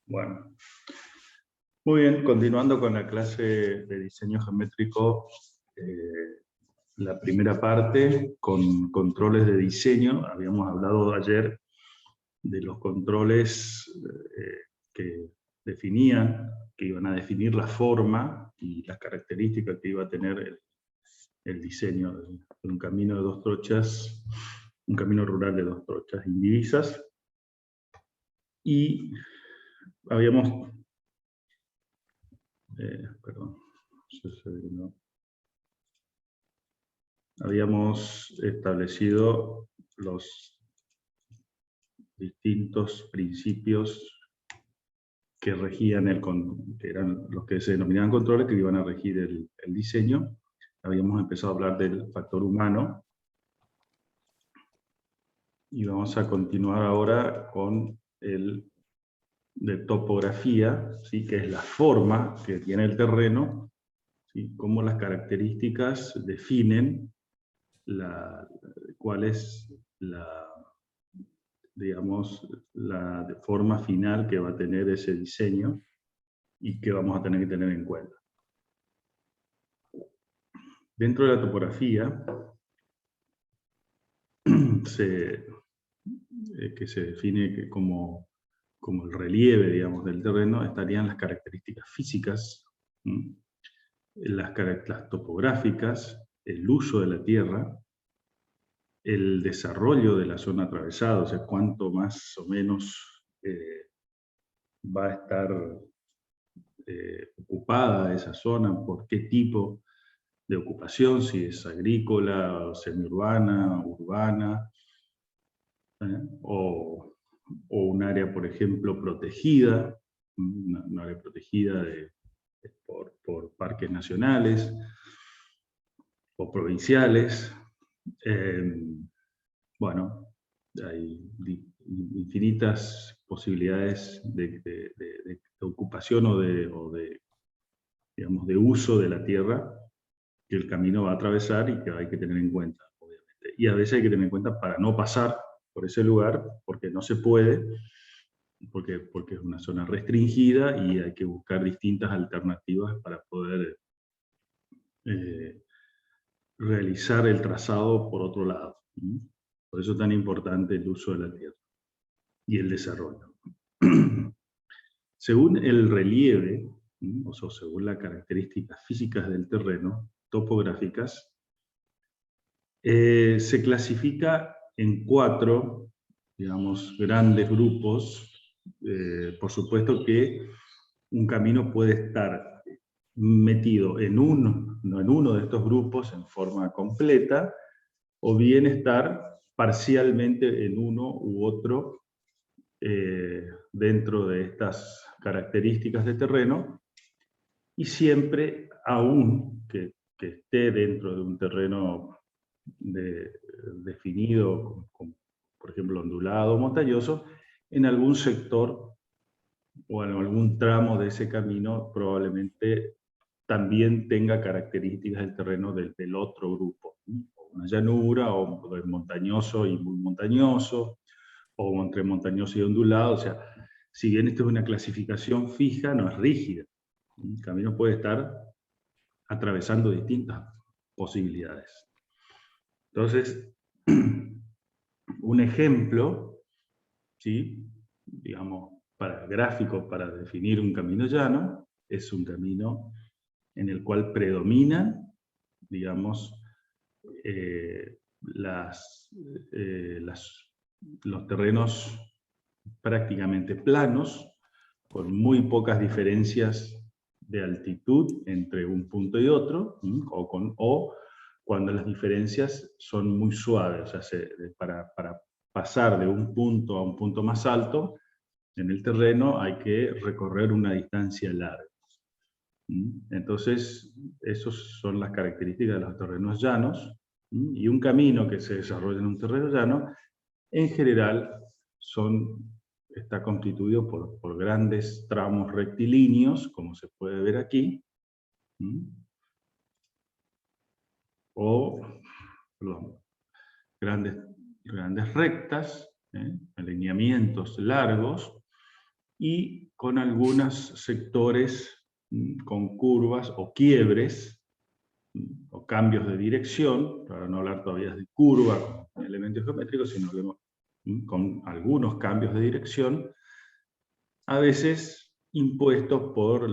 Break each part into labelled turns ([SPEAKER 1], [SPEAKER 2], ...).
[SPEAKER 1] Bueno, muy bien, continuando con la clase de diseño geométrico, la primera parte con controles de diseño. Habíamos hablado ayer de los controles que definían, que iban a definir la forma y las características que iba a tener el diseño de un camino de dos trochas, un camino rural de dos trochas indivisas. Y habíamos habíamos establecido los distintos principios que regían que eran los que se denominaban controles, que iban a regir el diseño. Habíamos empezado a hablar del factor humano y vamos a continuar ahora con el de topografía, ¿sí? Que es la forma que tiene el terreno, ¿sí? Cómo las características definen cuál es digamos, la forma final que va a tener ese diseño y que vamos a tener que tener en cuenta. Dentro de la topografía, que se define como el relieve, digamos, del terreno, estarían las características físicas, las topográficas, el uso de la tierra, el desarrollo de la zona atravesada, o sea, cuánto más o menos va a estar ocupada esa zona, por qué tipo de ocupación, si es agrícola, semiurbana, urbana, o un área, por ejemplo, protegida, una área protegida por parques nacionales o provinciales. Bueno, hay infinitas posibilidades de ocupación digamos, de uso de la tierra que el camino va a atravesar y que hay que tener en cuenta, obviamente. Y a veces hay que tener en cuenta para no pasar por ese lugar, porque no se puede, porque es una zona restringida y hay que buscar distintas alternativas para poder realizar el trazado por otro lado. Por eso es tan importante el uso de la tierra y el desarrollo. Según el relieve, o sea, según las características físicas del terreno, topográficas, se clasifica en 4, digamos, grandes grupos. Por supuesto que un camino puede estar metido no en uno de estos grupos en forma completa, o bien estar parcialmente en uno u otro dentro de estas características de terreno, y siempre, aún que esté dentro de un terreno definido, por ejemplo, ondulado o montañoso, en algún sector o en algún tramo de ese camino probablemente también tenga características del terreno del otro grupo. Una llanura, o montañoso y muy montañoso, o entre montañoso y ondulado. O sea, si bien esto es una clasificación fija, no es rígida. El camino puede estar atravesando distintas posibilidades. Entonces, un ejemplo, ¿sí? Digamos, gráfico para definir un camino llano, es un camino en el cual predominan, digamos, los terrenos prácticamente planos, con muy pocas diferencias de altitud entre un punto y otro, o cuando las diferencias son muy suaves. O sea, para pasar de un punto a un punto más alto en el terreno hay que recorrer una distancia larga. Entonces, esas son las características de los terrenos llanos, y un camino que se desarrolla en un terreno llano, en general, está constituido por grandes tramos rectilíneos, como se puede ver aquí, o grandes rectas, alineamientos largos, y con algunos sectores con curvas o quiebres o cambios de dirección, para no hablar todavía de curva con elementos geométricos, sino hablemos con algunos cambios de dirección, a veces impuestos por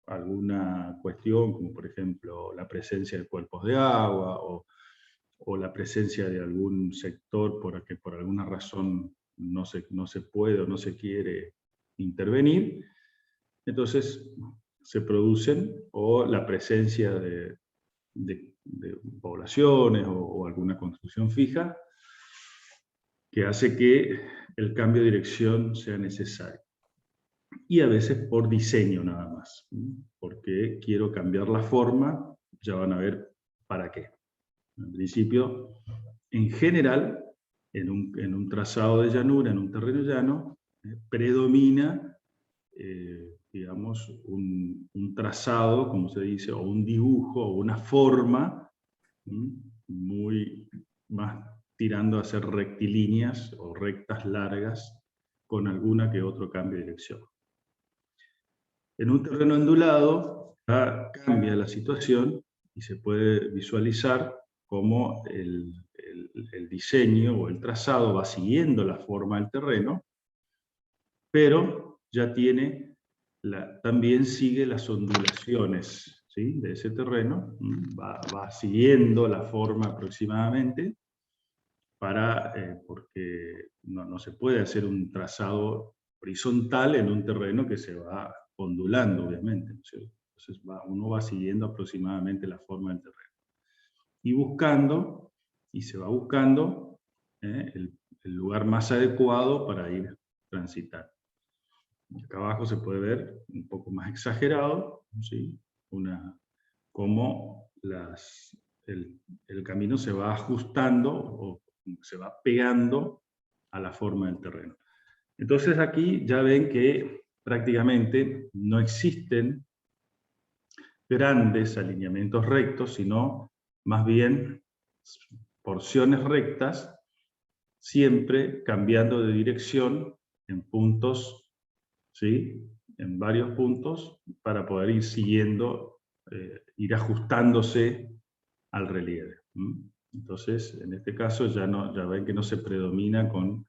[SPEAKER 1] alguna cuestión, como por ejemplo la presencia de cuerpos de agua o la presencia de algún sector por el que por alguna razón no se puede o no se quiere intervenir. Entonces se producen, o la presencia de poblaciones o alguna construcción fija, que hace que el cambio de dirección sea necesario. Y a veces por diseño nada más, porque quiero cambiar la forma, ya van a ver para qué. En principio, en general, en un trazado de llanura, en un terreno llano, predomina, digamos, un trazado, como se dice, o un dibujo, o una forma, muy más tirando a ser rectilíneas o rectas largas, con alguna que otro cambio de dirección. En un terreno ondulado ya cambia la situación y se puede visualizar cómo el diseño o el trazado va siguiendo la forma del terreno, pero ya tiene también sigue las ondulaciones, ¿sí?, de ese terreno, va siguiendo la forma aproximadamente, porque no se puede hacer un trazado horizontal en un terreno que se va ondulando, obviamente, ¿no es cierto? Entonces uno va siguiendo aproximadamente la forma del terreno. Y se va buscando el lugar más adecuado para ir transitando. Acá abajo se puede ver un poco más exagerado, ¿sí?, cómo el camino se va ajustando o se va pegando a la forma del terreno. Entonces aquí ya ven que prácticamente no existen grandes alineamientos rectos, sino más bien porciones rectas, siempre cambiando de dirección en puntos, ¿sí?, en varios puntos, para poder ir siguiendo, ir ajustándose al relieve. Entonces, en este caso ya ven que no se predomina con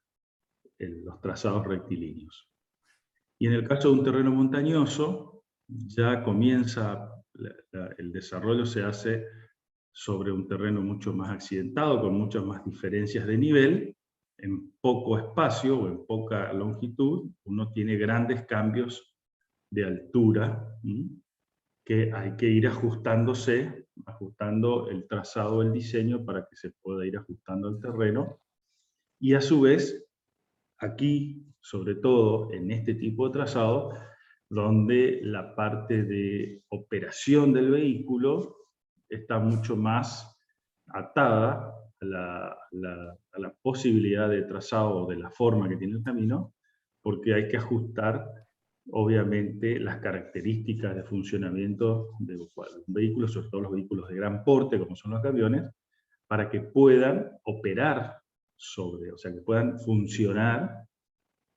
[SPEAKER 1] los trazados rectilíneos. Y en el caso de un terreno montañoso, ya comienza, el desarrollo se hace sobre un terreno mucho más accidentado, con muchas más diferencias de nivel, en poco espacio o en poca longitud, uno tiene grandes cambios de altura, que hay que ir ajustando el trazado, el diseño, para que se pueda ir ajustando al terreno. Y a su vez, aquí, sobre todo en este tipo de trazado, donde la parte de operación del vehículo está mucho más atada a la posibilidad de trazado o de la forma que tiene el camino, porque hay que ajustar, obviamente, las características de funcionamiento de un vehículo, sobre todo los vehículos de gran porte, como son los camiones, para que puedan operar o sea, que puedan funcionar,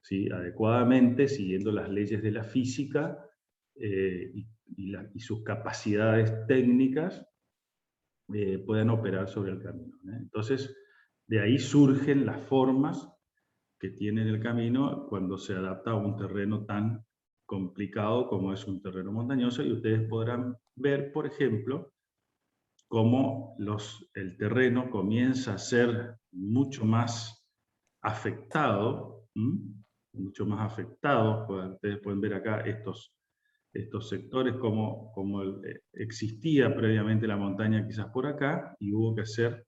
[SPEAKER 1] ¿sí?, adecuadamente, siguiendo las leyes de la física y sus capacidades técnicas, puedan operar sobre el camino. Entonces, de ahí surgen las formas que tiene el camino cuando se adapta a un terreno tan complicado como es un terreno montañoso, y ustedes podrán ver, por ejemplo, cómo el terreno comienza a ser mucho más afectado, ustedes pueden ver acá estos sectores, como existía previamente la montaña quizás por acá, y hubo que hacer,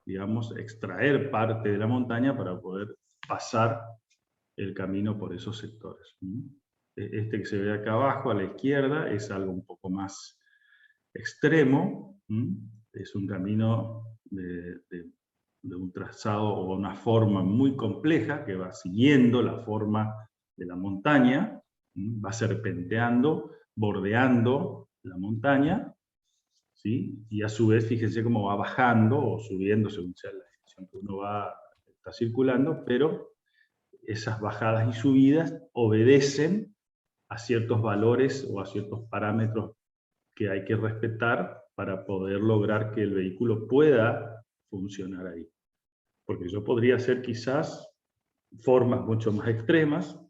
[SPEAKER 1] digamos, extraer parte de la montaña para poder pasar el camino por esos sectores. Este que se ve acá abajo a la izquierda es algo un poco más extremo, es un camino de un trazado o una forma muy compleja que va siguiendo la forma de la montaña, va serpenteando, bordeando la montaña, ¿sí?, y a su vez fíjense cómo va bajando o subiendo según sea la dirección que uno está circulando, pero esas bajadas y subidas obedecen a ciertos valores o a ciertos parámetros que hay que respetar para poder lograr que el vehículo pueda funcionar ahí. Porque yo podría hacer quizás formas mucho más extremas,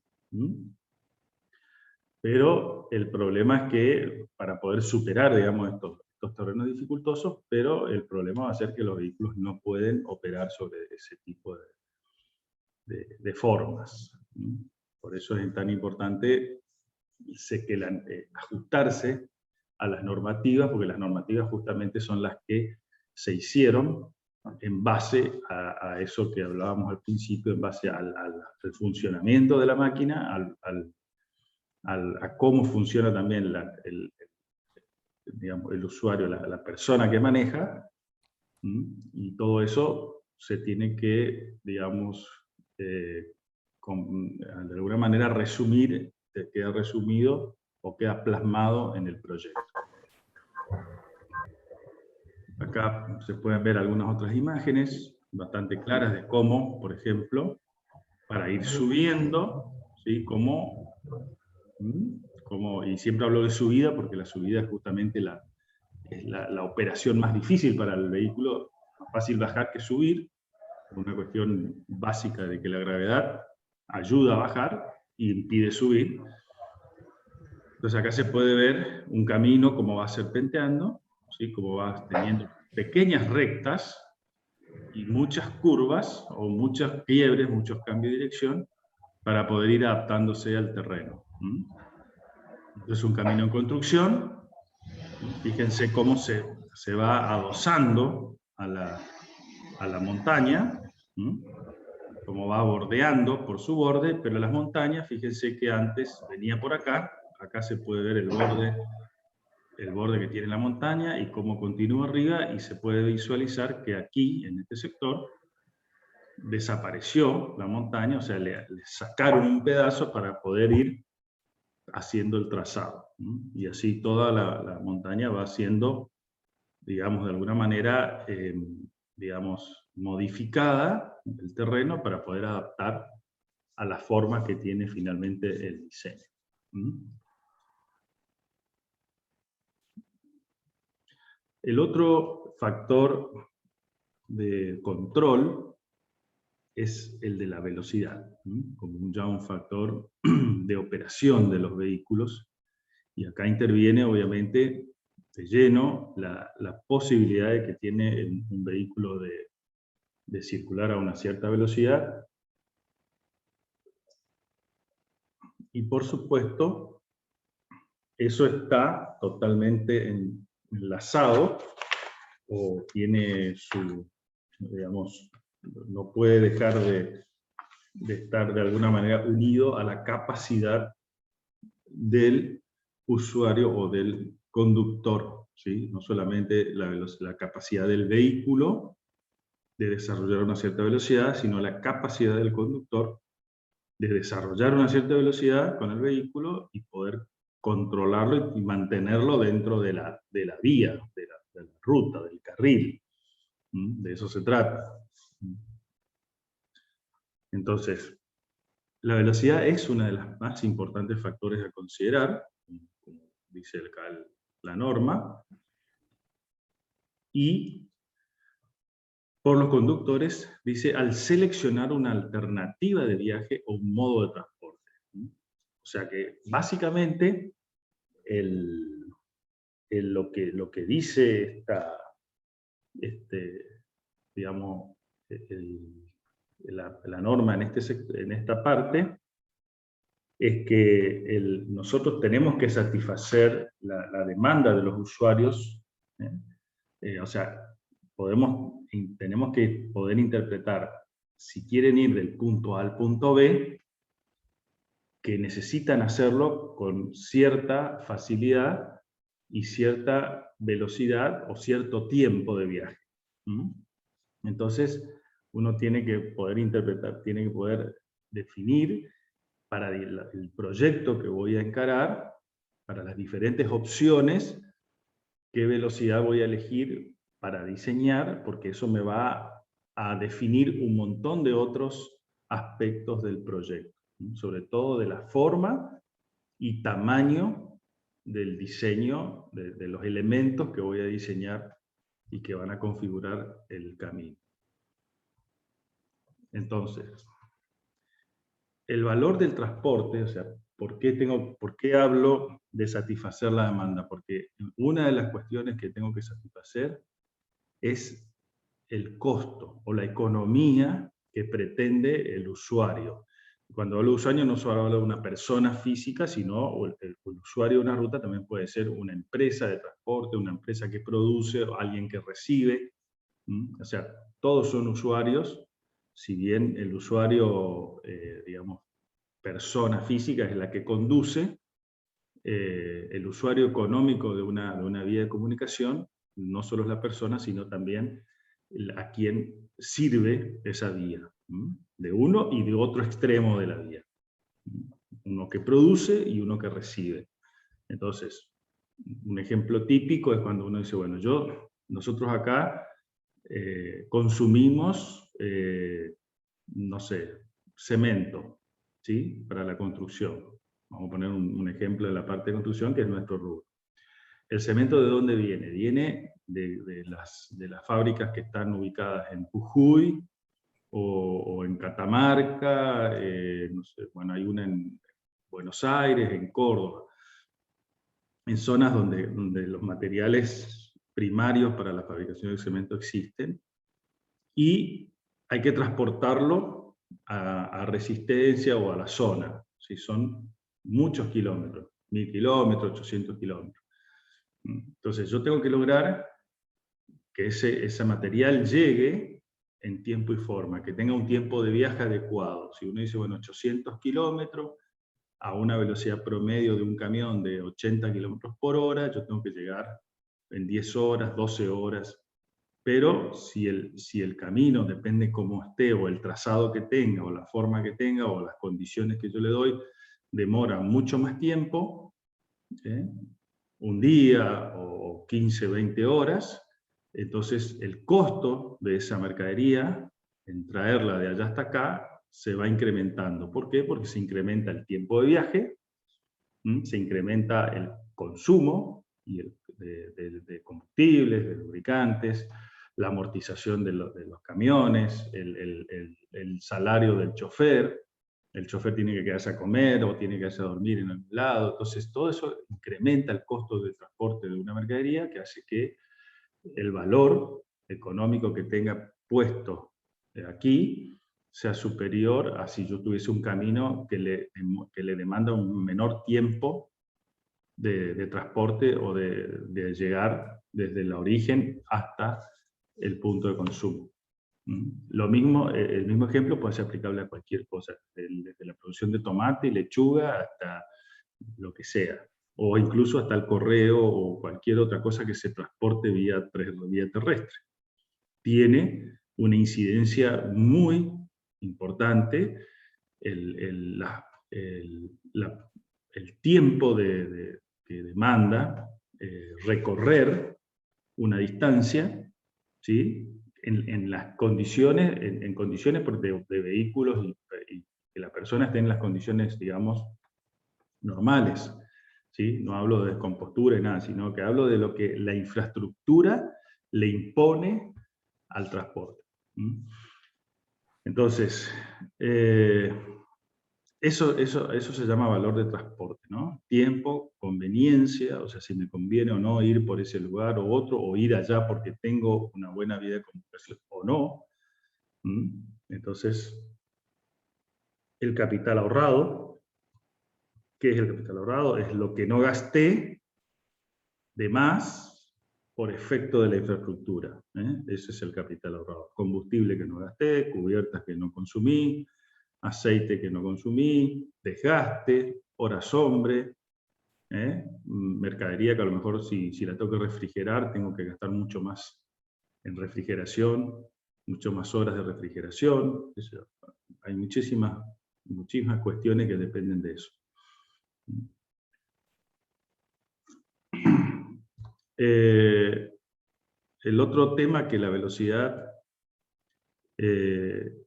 [SPEAKER 1] pero el problema es que para poder superar, digamos, estos terrenos dificultosos, pero el problema va a ser que los vehículos no pueden operar sobre ese tipo de formas. Por eso es tan importante ajustarse a las normativas, porque las normativas justamente son las que se hicieron en base a eso que hablábamos al principio, en base al funcionamiento de la máquina, a cómo funciona también digamos, el usuario, la persona que maneja, y todo eso se tiene que, digamos, de alguna manera resumir, queda resumido o queda plasmado en el proyecto. Acá se pueden ver algunas otras imágenes bastante claras de cómo, por ejemplo, para ir subiendo, ¿sí? Y siempre hablo de subida porque la subida es justamente la operación más difícil para el vehículo. Es más fácil bajar que subir, por una cuestión básica de que la gravedad ayuda a bajar y impide subir. Entonces acá se puede ver un camino como va serpenteando, ¿sí? Como va teniendo pequeñas rectas y muchas curvas o muchas quiebres, muchos cambios de dirección para poder ir adaptándose al terreno. Entonces un camino en construcción, fíjense cómo se va adosando a la montaña, cómo va bordeando por su borde, pero las montañas, fíjense que antes venía por acá se puede ver el borde que tiene la montaña y cómo continúa arriba, y se puede visualizar que aquí, en este sector, desapareció la montaña, o sea, le sacaron un pedazo para poder ir haciendo el trazado. Y así toda la montaña va siendo, digamos, de alguna manera, digamos, modificada el terreno para poder adaptar a la forma que tiene finalmente el diseño. El otro factor de control es el de la velocidad, como ya un factor de operación de los vehículos. Y acá interviene, obviamente, de lleno la posibilidad de que tiene un vehículo de circular a una cierta velocidad. Y por supuesto, eso está totalmente enlazado o tiene digamos, no puede dejar de estar de alguna manera unido a la capacidad del usuario o del conductor, ¿sí? No solamente la capacidad del vehículo de desarrollar una cierta velocidad, sino la capacidad del conductor de desarrollar una cierta velocidad con el vehículo y poder controlarlo y mantenerlo dentro de la vía, de la ruta, del carril. De eso se trata. Entonces, la velocidad es uno de los más importantes factores a considerar, como dice acá la norma, y por los conductores dice al seleccionar una alternativa de viaje o un modo de transporte. O sea que básicamente lo que dice digamos, la norma en esta parte es que nosotros tenemos que satisfacer la demanda de los usuarios, o sea, tenemos que poder interpretar si quieren ir del punto A al punto B, que necesitan hacerlo con cierta facilidad y cierta velocidad o cierto tiempo de viaje. Entonces, uno tiene que poder interpretar, tiene que poder definir para el proyecto que voy a encarar, para las diferentes opciones, qué velocidad voy a elegir para diseñar, porque eso me va a definir un montón de otros aspectos del proyecto, sobre todo de la forma y tamaño del diseño, de los elementos que voy a diseñar y que van a configurar el camino. Entonces, el valor del transporte, o sea, ¿por qué hablo de satisfacer la demanda? Porque una de las cuestiones que tengo que satisfacer es el costo o la economía que pretende el usuario. Cuando hablo de usuario no solo hablo de una persona física, sino el usuario de una ruta también puede ser una empresa de transporte, una empresa que produce, o alguien que recibe. O sea, todos son usuarios, si bien el usuario, digamos, persona física es la que conduce, el usuario económico de una vía de comunicación no solo es la persona, sino también a quien sirve esa vía, de uno y de otro extremo de la vía. Uno que produce y uno que recibe. Entonces, un ejemplo típico es cuando uno dice, bueno, nosotros acá consumimos, no sé, cemento, ¿sí? Para la construcción. Vamos a poner un ejemplo de la parte de construcción, que es nuestro rubro. ¿El cemento de dónde viene? Viene de las fábricas que están ubicadas en Jujuy o en Catamarca, no sé, bueno, hay una en Buenos Aires, en Córdoba, en zonas donde los materiales primarios para la fabricación de cemento existen, y hay que transportarlo a Resistencia o a la zona. ¿Sí? Son muchos kilómetros, 1000 kilómetros, 800 kilómetros. Entonces yo tengo que lograr que ese material llegue en tiempo y forma, que tenga un tiempo de viaje adecuado. Si uno dice, bueno, 800 kilómetros, a una velocidad promedio de un camión de 80 kilómetros por hora, yo tengo que llegar en 10 horas, 12 horas. Pero si el camino, depende cómo esté, o el trazado que tenga, o la forma que tenga, o las condiciones que yo le doy, demora mucho más tiempo, un día o 15, 20 horas, entonces el costo de esa mercadería, en traerla de allá hasta acá, se va incrementando. ¿Por qué? Porque se incrementa el tiempo de viaje, se incrementa el consumo de combustibles, de lubricantes, la amortización de los camiones, el salario del chofer. El chofer tiene que quedarse a comer o tiene que quedarse a dormir en algún lado. Entonces, todo eso incrementa el costo de transporte de una mercadería, que hace que el valor económico que tenga puesto aquí sea superior a si yo tuviese un camino que le demanda un menor tiempo de transporte o de llegar desde el origen hasta el punto de consumo. Lo mismo, el mismo ejemplo puede ser aplicable a cualquier cosa, desde la producción de tomate y lechuga hasta lo que sea, o incluso hasta el correo o cualquier otra cosa que se transporte vía terrestre. Tiene una incidencia muy importante el tiempo que demanda recorrer una distancia, ¿sí? En las condiciones, en condiciones de vehículos y que la persona esté en las condiciones, digamos, normales. ¿Sí? No hablo de descompostura y nada, sino que hablo de lo que la infraestructura le impone al transporte. Entonces, eso se llama valor de transporte, ¿no? Tiempo, conveniencia, o sea, si me conviene o no ir por ese lugar o otro, o ir allá porque tengo una buena vía de comunicación o no. Entonces, el capital ahorrado. ¿Qué es el capital ahorrado? Es lo que no gasté de más por efecto de la infraestructura. Ese es el capital ahorrado. Combustible que no gasté, cubiertas que no consumí, aceite que no consumí, desgaste, horas hombre, mercadería que a lo mejor si la tengo que refrigerar, tengo que gastar mucho más en refrigeración, mucho más horas de refrigeración. Hay muchísimas cuestiones que dependen de eso. El otro tema que la velocidad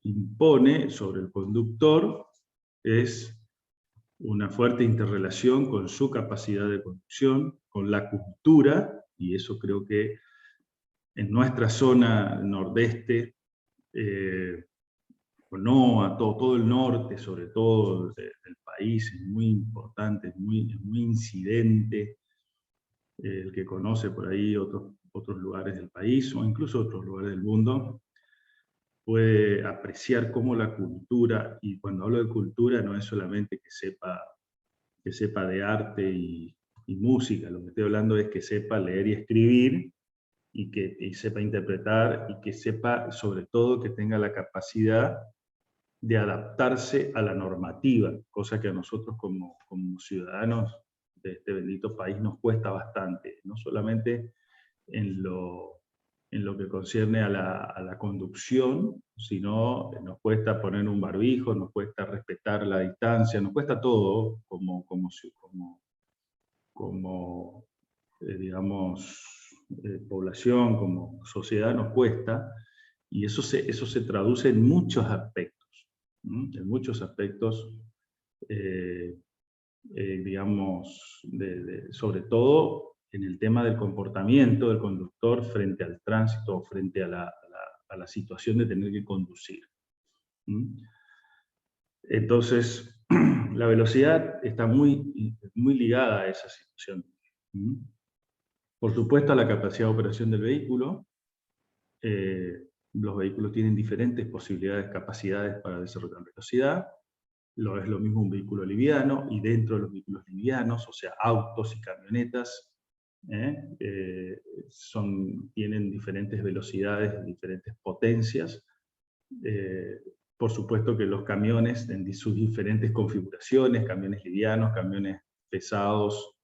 [SPEAKER 1] impone sobre el conductor es una fuerte interrelación con su capacidad de conducción, con la cultura, y eso creo que en nuestra zona nordeste, o no, a todo el norte, sobre todo del país, es muy importante, es muy incidente. El que conoce por ahí otros lugares del país, o incluso otros lugares del mundo, puede apreciar cómo la cultura, y cuando hablo de cultura no es solamente que sepa de arte y música, lo que estoy hablando es que sepa leer y escribir, y sepa interpretar, y que sepa, sobre todo, que tenga la capacidad de adaptarse a la normativa, cosa que a nosotros como ciudadanos de este bendito país nos cuesta bastante, no solamente en lo que concierne a la conducción, sino nos cuesta poner un barbijo, nos cuesta respetar la distancia, nos cuesta todo como digamos, población, como sociedad, nos cuesta, y eso se traduce en muchos aspectos, en muchos aspectos, eh, digamos, sobre todo en el tema del comportamiento del conductor frente al tránsito o frente a la situación de tener que conducir. Entonces, la velocidad está muy ligada a esa situación. Por supuesto, a la capacidad de operación del vehículo. Los vehículos tienen diferentes posibilidades, capacidades para desarrollar velocidad. Es lo mismo un vehículo liviano, y dentro de los vehículos livianos, o sea, autos y camionetas, tienen diferentes velocidades, diferentes potencias. Por supuesto que los camiones en sus diferentes configuraciones, camiones livianos, camiones pesados,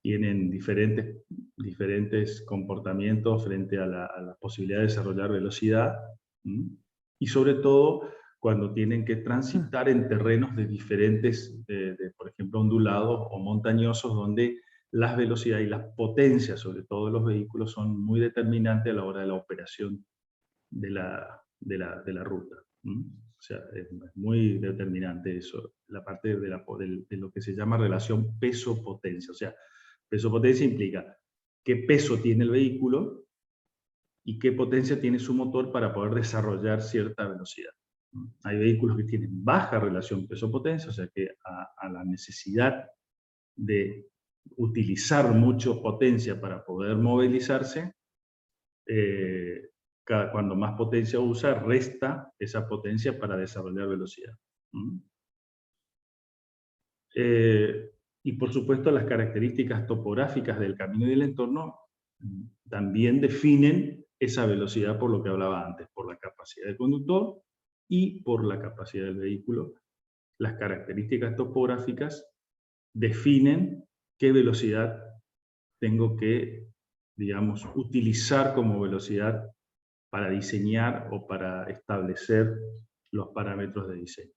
[SPEAKER 1] tienen diferentes comportamientos frente a la posibilidad de desarrollar velocidad, y sobre todo cuando tienen que transitar en terrenos de diferentes, por ejemplo, ondulados o montañosos, donde las velocidades y las potencias, sobre todo de los vehículos, son muy determinantes a la hora de la operación de la ruta. O sea, es muy determinante eso, la parte de lo que se llama relación peso-potencia. O sea, peso-potencia implica qué peso tiene el vehículo y qué potencia tiene su motor para poder desarrollar cierta velocidad. Hay vehículos que tienen baja relación peso-potencia, o sea que a la necesidad de utilizar mucho potencia para poder movilizarse, cuando más potencia usa, resta esa potencia para desarrollar velocidad. Y por supuesto las características topográficas del camino y del entorno también definen esa velocidad, por lo que hablaba antes, por la capacidad del conductor y por la capacidad del vehículo. Las características topográficas definen qué velocidad tengo que, digamos, utilizar como velocidad para diseñar o para establecer los parámetros de diseño.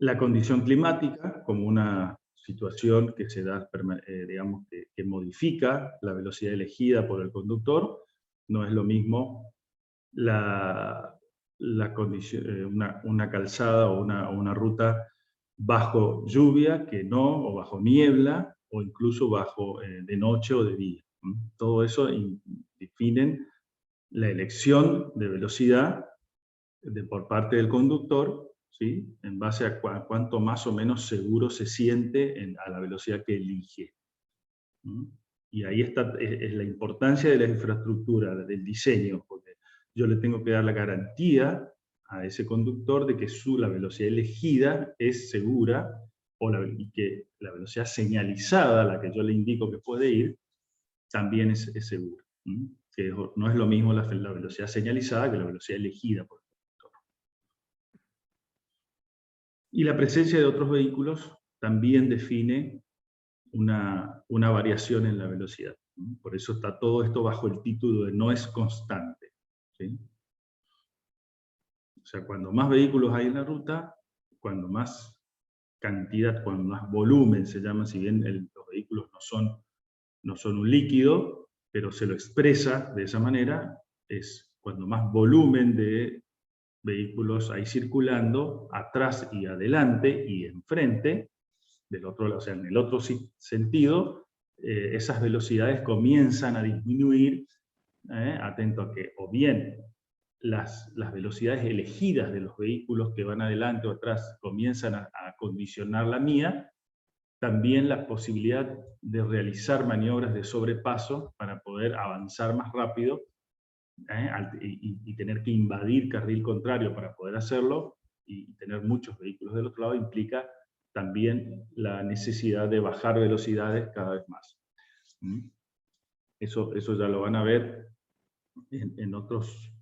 [SPEAKER 1] La condición climática, como una situación que se da, digamos, que modifica la velocidad elegida por el conductor, no es lo mismo la condición, una calzada o una ruta bajo lluvia que no, o bajo niebla, o incluso bajo de noche o de día. Todo eso definen la elección de velocidad por parte del conductor, ¿sí? En base a cuánto más o menos seguro se siente a la velocidad que elige. Y ahí está es la importancia de la infraestructura, del diseño, porque yo le tengo que dar la garantía a ese conductor de que la velocidad elegida es segura, y que la velocidad señalizada, la que yo le indico que puede ir, también es segura. Que no es lo mismo la velocidad señalizada que la velocidad elegida por el conductor. Y la presencia de otros vehículos también define una variación en la velocidad. Por eso está todo esto bajo el título de no es constante. ¿Sí? O sea, cuando más vehículos hay en la ruta, cuando más cantidad, cuando más volumen se llama, si bien los vehículos no son un líquido, pero se lo expresa de esa manera, es cuando más volumen de vehículos hay circulando, atrás y adelante y enfrente, del otro lado, o sea, en el otro sentido, esas velocidades comienzan a disminuir, atento a que o bien las velocidades elegidas de los vehículos que van adelante o atrás comienzan a condicionar la mía, también la posibilidad de realizar maniobras de sobrepaso para poder avanzar más rápido, y tener que invadir carril contrario para poder hacerlo, y tener muchos vehículos del otro lado, implica también la necesidad de bajar velocidades cada vez más. Eso ya lo van a ver en otros,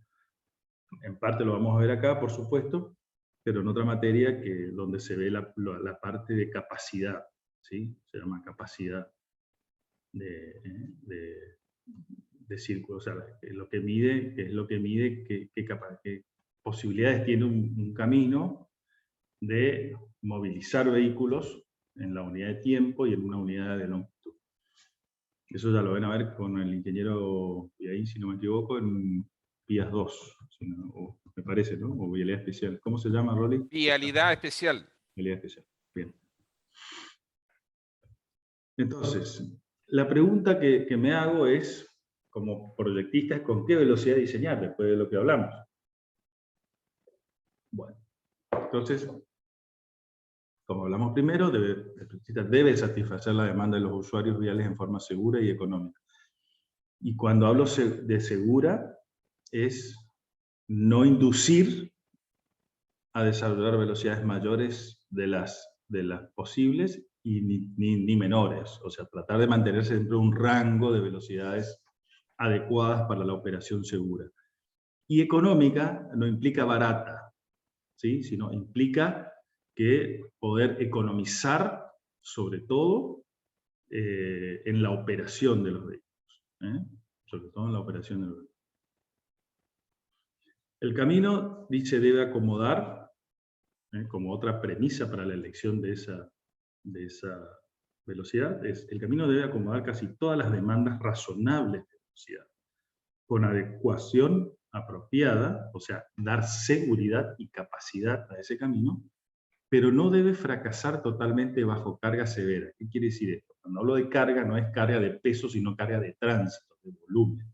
[SPEAKER 1] en parte lo vamos a ver acá, por supuesto, pero en otra materia donde se ve la parte de capacidad, ¿sí? Se llama capacidad de círculo, o sea, es lo que mide, qué posibilidades tiene un camino de movilizar vehículos en la unidad de tiempo y en una unidad de longitud. Eso ya lo van a ver con el ingeniero Piaín, si no me equivoco, en Vías 2, me parece, ¿no? O vialidad especial. ¿Cómo se llama, Rolly?
[SPEAKER 2] Vialidad especial.
[SPEAKER 1] Vialidad especial, bien. Entonces, la pregunta que me hago es, como proyectista, es ¿con qué velocidad diseñar después de lo que hablamos? Bueno, entonces, como hablamos primero, el proyectista debe satisfacer la demanda de los usuarios viales en forma segura y económica. Y cuando hablo de segura, es no inducir a desarrollar velocidades mayores de las posibles y ni menores. O sea, tratar de mantenerse dentro de un rango de velocidades adecuadas para la operación segura. Y económica no implica barata, ¿sí? Sino implica que poder economizar, sobre todo, en la operación de los vehículos. Sobre todo en la operación de los vehículos. El camino, dice, debe acomodar, como otra premisa para la elección de esa velocidad, el camino debe acomodar casi todas las demandas razonables de velocidad, con adecuación apropiada, o sea, dar seguridad y capacidad a ese camino, pero no debe fracasar totalmente bajo carga severa. ¿Qué quiere decir esto? Cuando hablo de carga, no es carga de peso, sino carga de tránsito, de volumen.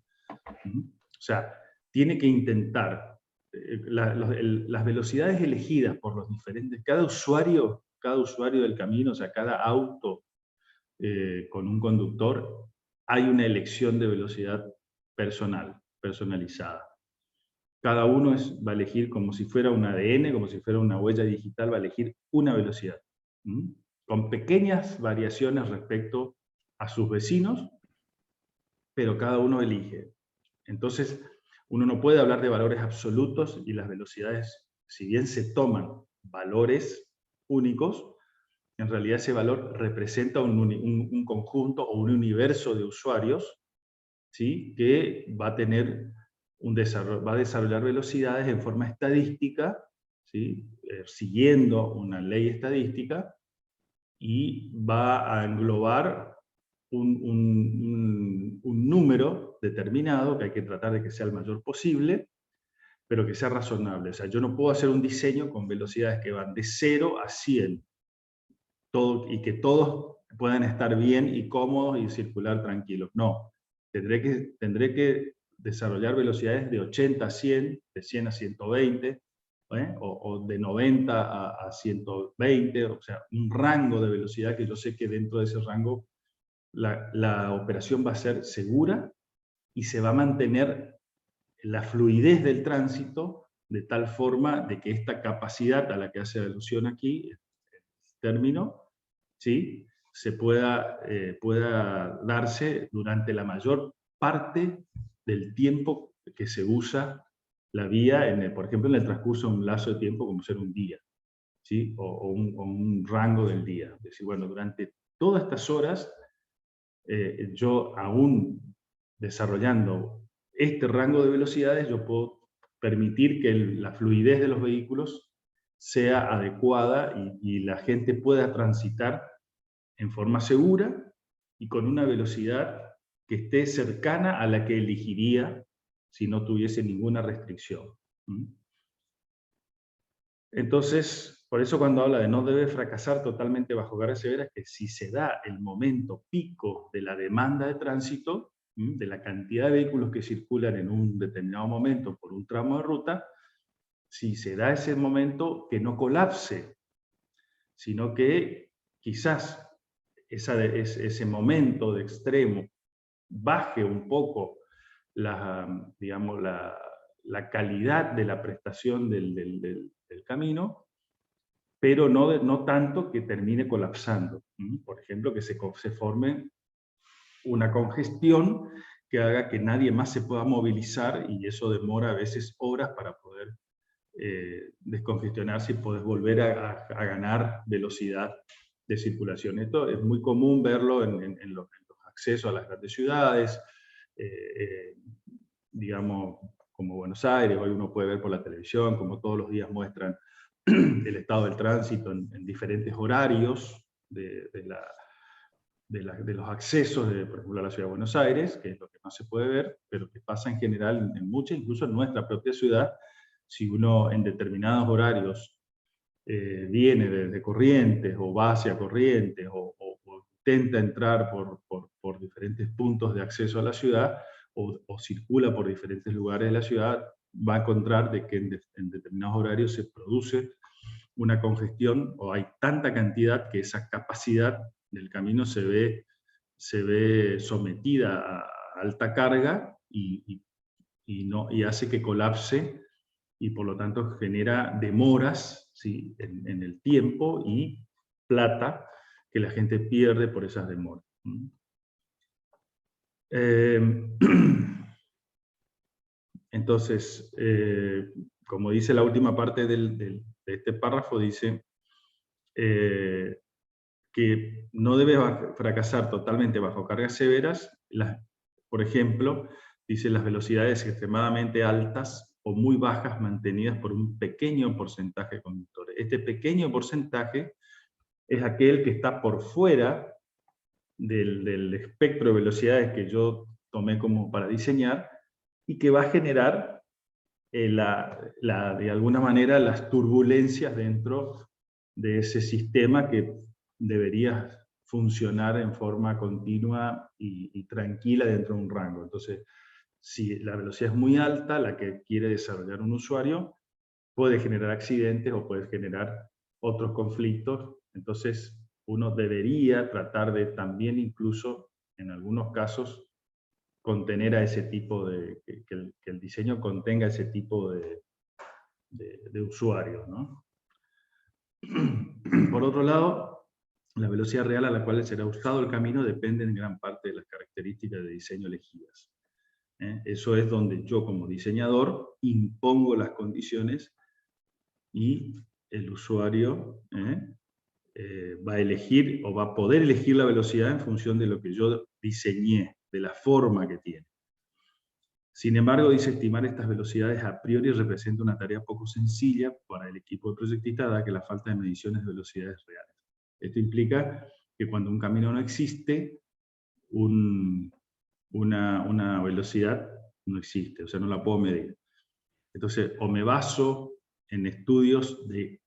[SPEAKER 1] O sea, tiene que intentar las velocidades elegidas por los diferentes, cada usuario del camino, o sea, cada auto con un conductor, hay una elección de velocidad personalizada. Cada uno va a elegir como si fuera un ADN, como si fuera una huella digital, va a elegir una velocidad, con pequeñas variaciones respecto a sus vecinos, pero cada uno elige. Entonces, uno no puede hablar de valores absolutos, y las velocidades, si bien se toman valores únicos, en realidad ese valor representa un conjunto o un universo de usuarios, ¿sí? Que va a desarrollar velocidades en forma estadística, ¿sí? Siguiendo una ley estadística, y va a englobar un número determinado que hay que tratar de que sea el mayor posible, pero que sea razonable. O sea, yo no puedo hacer un diseño con velocidades que van de 0 a 100, y que todos puedan estar bien y cómodos y circular tranquilos. No, tendré que desarrollar velocidades de 80 a 100, de 100 a 120, o de 90 a 120, o sea, un rango de velocidad que yo sé que dentro de ese rango la operación va a ser segura y se va a mantener la fluidez del tránsito de tal forma de que esta capacidad a la que hace alusión aquí, el término, ¿sí? se pueda darse durante la mayor parte del tiempo que se usa la vía, por ejemplo, en el transcurso de un lazo de tiempo como ser un día, ¿sí? o un rango del día. Es decir, bueno, durante todas estas horas, yo aún desarrollando este rango de velocidades, yo puedo permitir que la fluidez de los vehículos sea adecuada y la gente pueda transitar en forma segura y con una velocidad que esté cercana a la que elegiría, si no tuviese ninguna restricción. Entonces, por eso cuando habla de no debe fracasar totalmente bajo cargas severas, que si se da el momento pico de la demanda de tránsito, de la cantidad de vehículos que circulan en un determinado momento por un tramo de ruta, si se da ese momento, que no colapse, sino que quizás ese momento de extremo baje un poco digamos, la calidad de la prestación del camino, pero no tanto que termine colapsando. Por ejemplo, que se forme una congestión que haga que nadie más se pueda movilizar, y eso demora a veces horas para poder descongestionarse y poder volver a ganar velocidad de circulación. Esto es muy común verlo en los accesos a las grandes ciudades, digamos, como Buenos Aires. Hoy uno puede ver por la televisión, como todos los días muestran el estado del tránsito en diferentes horarios de los accesos, por ejemplo, a la ciudad de Buenos Aires, que es lo que más se puede ver, pero que pasa en general en muchas, incluso en nuestra propia ciudad. Si uno en determinados horarios viene desde Corrientes o va hacia Corrientes o intenta entrar por diferentes puntos de acceso a la ciudad o circula por diferentes lugares de la ciudad, va a encontrar de que en determinados horarios se produce una congestión o hay tanta cantidad que esa capacidad del camino se ve sometida a alta carga y hace que colapse, y por lo tanto genera demoras, ¿sí?, en el tiempo, y plata que la gente pierde por esas demoras. Entonces, como dice la última parte de este párrafo, dice que no debe fracasar totalmente bajo cargas severas, por ejemplo, dice las velocidades extremadamente altas o muy bajas mantenidas por un pequeño porcentaje de conductores. Este pequeño porcentaje es aquel que está por fuera del espectro de velocidades que yo tomé como para diseñar, y que va a generar de alguna manera las turbulencias dentro de ese sistema que debería funcionar en forma continua y tranquila dentro de un rango. Entonces, si la velocidad es muy alta, la que quiere desarrollar un usuario, puede generar accidentes o puede generar otros conflictos. Entonces, uno debería tratar de también, incluso en algunos casos, contener a ese tipo que el diseño contenga ese tipo de usuarios, ¿no? Por otro lado, la velocidad real a la cual será usado el camino depende en gran parte de las características de diseño elegidas. Eso es donde yo, como diseñador, impongo las condiciones, y el usuario va a elegir o va a poder elegir la velocidad en función de lo que yo diseñé, de la forma que tiene. Sin embargo, dice, estimar estas velocidades a priori representa una tarea poco sencilla para el equipo de proyectistas, dada que la falta de mediciones de velocidades reales. Esto implica que cuando un camino no existe, una velocidad no existe, o sea, no la puedo medir. Entonces, o me baso en estudios de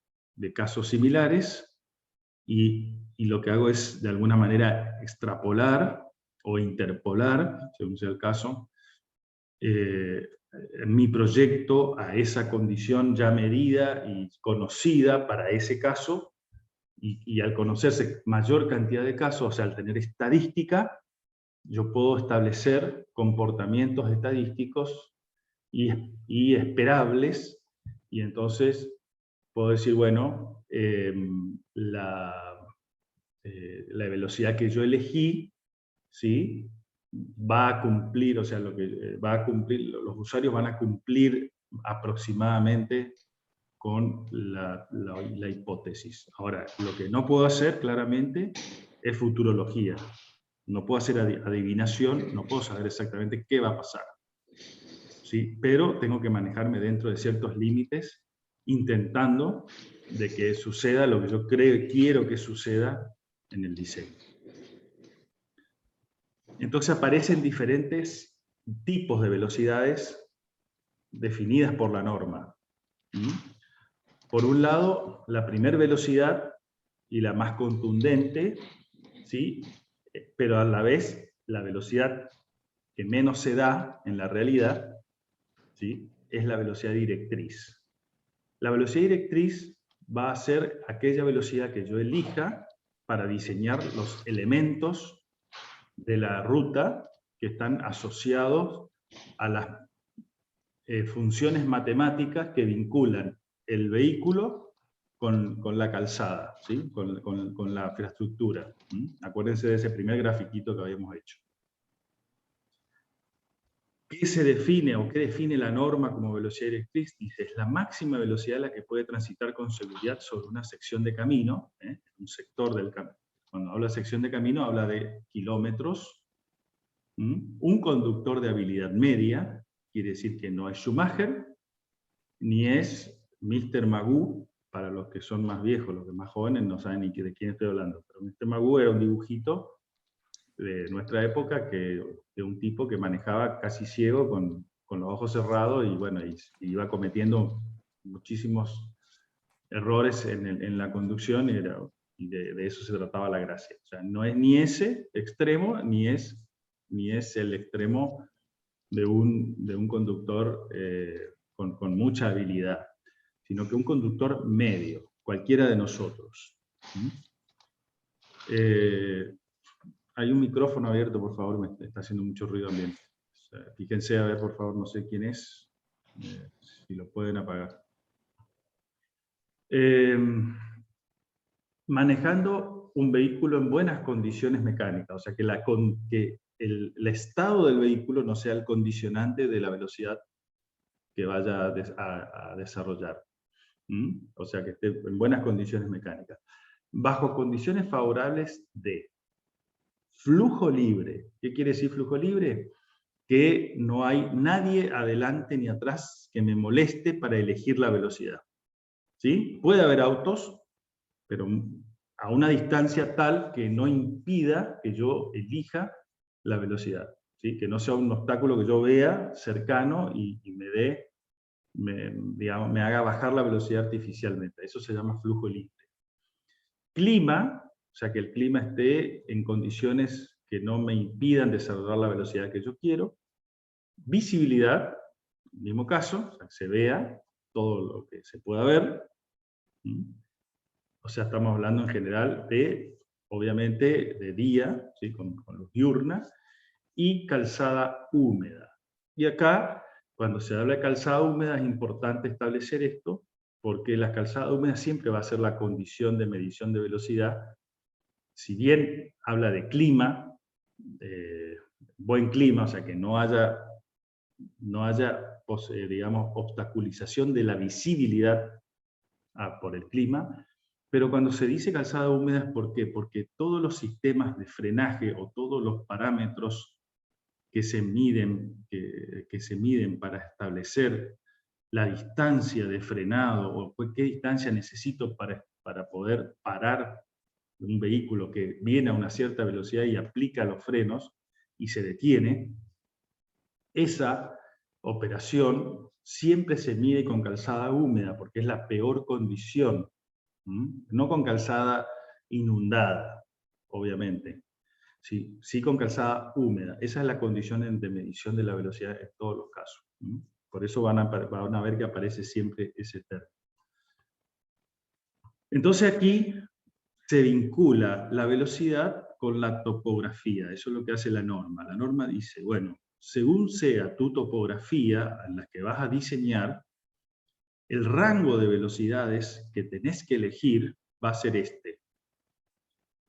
[SPEAKER 1] casos similares, y lo que hago es, de alguna manera, extrapolar o interpolar, según sea el caso, mi proyecto a esa condición ya medida y conocida para ese caso, y al conocerse mayor cantidad de casos, o sea, al tener estadística, yo puedo establecer comportamientos estadísticos y esperables, y entonces puedo decir, bueno, la velocidad que yo elegí, ¿sí?, va a cumplir, o sea, los usuarios van a cumplir aproximadamente con la hipótesis. Ahora, lo que no puedo hacer claramente es futurología. No puedo hacer adivinación, no puedo saber exactamente qué va a pasar, ¿sí? Pero tengo que manejarme dentro de ciertos límites, intentando de que suceda lo que yo quiero que suceda en el diseño. Entonces aparecen diferentes tipos de velocidades definidas por la norma. Por un lado, la primera velocidad y la más contundente, ¿sí? Pero a la vez la velocidad que menos se da en la realidad, ¿sí? Es la velocidad directriz. La velocidad directriz va a ser aquella velocidad que yo elija para diseñar los elementos de la ruta que están asociados a las funciones matemáticas que vinculan el vehículo con la calzada, ¿sí? con la infraestructura. Acuérdense de ese primer grafiquito que habíamos hecho. ¿Qué se define o qué define la norma como velocidad directriz? Dice, es la máxima velocidad a la que puede transitar con seguridad sobre una sección de camino, un sector del camino. Cuando habla de sección de camino, habla de kilómetros. Un conductor de habilidad media, quiere decir que no es Schumacher, ni es Mr. Magoo, para los que son más viejos, los que más jóvenes no saben ni de quién estoy hablando, pero Mr. Magoo era un dibujito de nuestra época, de un tipo que manejaba casi ciego, con los ojos cerrados, y bueno, y iba cometiendo muchísimos errores en la conducción, y de eso se trataba la gracia. O sea, no es ni ese extremo, ni es el extremo de un conductor con mucha habilidad, sino que un conductor medio, cualquiera de nosotros. Hay un micrófono abierto, por favor, me está haciendo mucho ruido ambiente. O sea, fíjense, a ver, por favor, no sé quién es, si lo pueden apagar. Manejando un vehículo en buenas condiciones mecánicas, o sea, que el estado del vehículo no sea el condicionante de la velocidad que vaya a desarrollar. O sea, que esté en buenas condiciones mecánicas. Bajo condiciones favorables de flujo libre. ¿Qué quiere decir flujo libre? Que no hay nadie adelante ni atrás que me moleste para elegir la velocidad. ¿Sí? Puede haber autos, pero a una distancia tal que no impida que yo elija la velocidad. ¿Sí? Que no sea un obstáculo que yo vea cercano y me haga bajar la velocidad artificialmente. Eso se llama flujo libre. Clima, o sea, que el clima esté en condiciones que no me impidan desarrollar la velocidad que yo quiero. Visibilidad, mismo caso, o sea, que se vea todo lo que se pueda ver. O sea, estamos hablando en general de, obviamente, de día, ¿sí? con luz diurna, y calzada húmeda. Y acá, cuando se habla de calzada húmeda, es importante establecer esto, porque la calzada húmeda siempre va a ser la condición de medición de velocidad. Si bien habla de clima, buen clima, o sea, que no haya digamos, obstaculización de la visibilidad por el clima, pero cuando se dice calzada húmeda, ¿por qué? Porque todos los sistemas de frenaje o todos los parámetros que se miden para establecer la distancia de frenado o qué distancia necesito para poder parar un vehículo que viene a una cierta velocidad y aplica los frenos y se detiene, esa operación siempre se mide con calzada húmeda porque es la peor condición, no con calzada inundada, obviamente. Sí con calzada húmeda. Esa es la condición de medición de la velocidad en todos los casos. Por eso van a ver que aparece siempre ese término. Entonces aquí se vincula la velocidad con la topografía. Eso es lo que hace la norma. La norma dice, bueno, según sea tu topografía en la que vas a diseñar, el rango de velocidades que tenés que elegir va a ser este.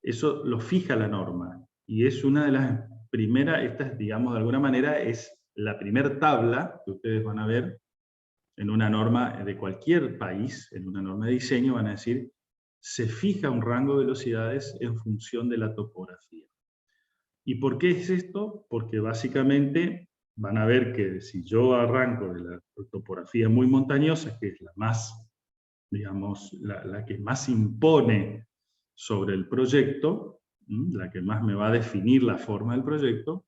[SPEAKER 1] Eso lo fija la norma. Y es una de las primeras, esta, digamos, de alguna manera, es la primera tabla que ustedes van a ver en una norma de cualquier país, en una norma de diseño, van a decir, se fija un rango de velocidades en función de la topografía. ¿Y por qué es esto? Porque básicamente van a ver que si yo arranco de la topografía muy montañosa, que es la más, digamos, la que más impone sobre el proyecto, la que más me va a definir la forma del proyecto,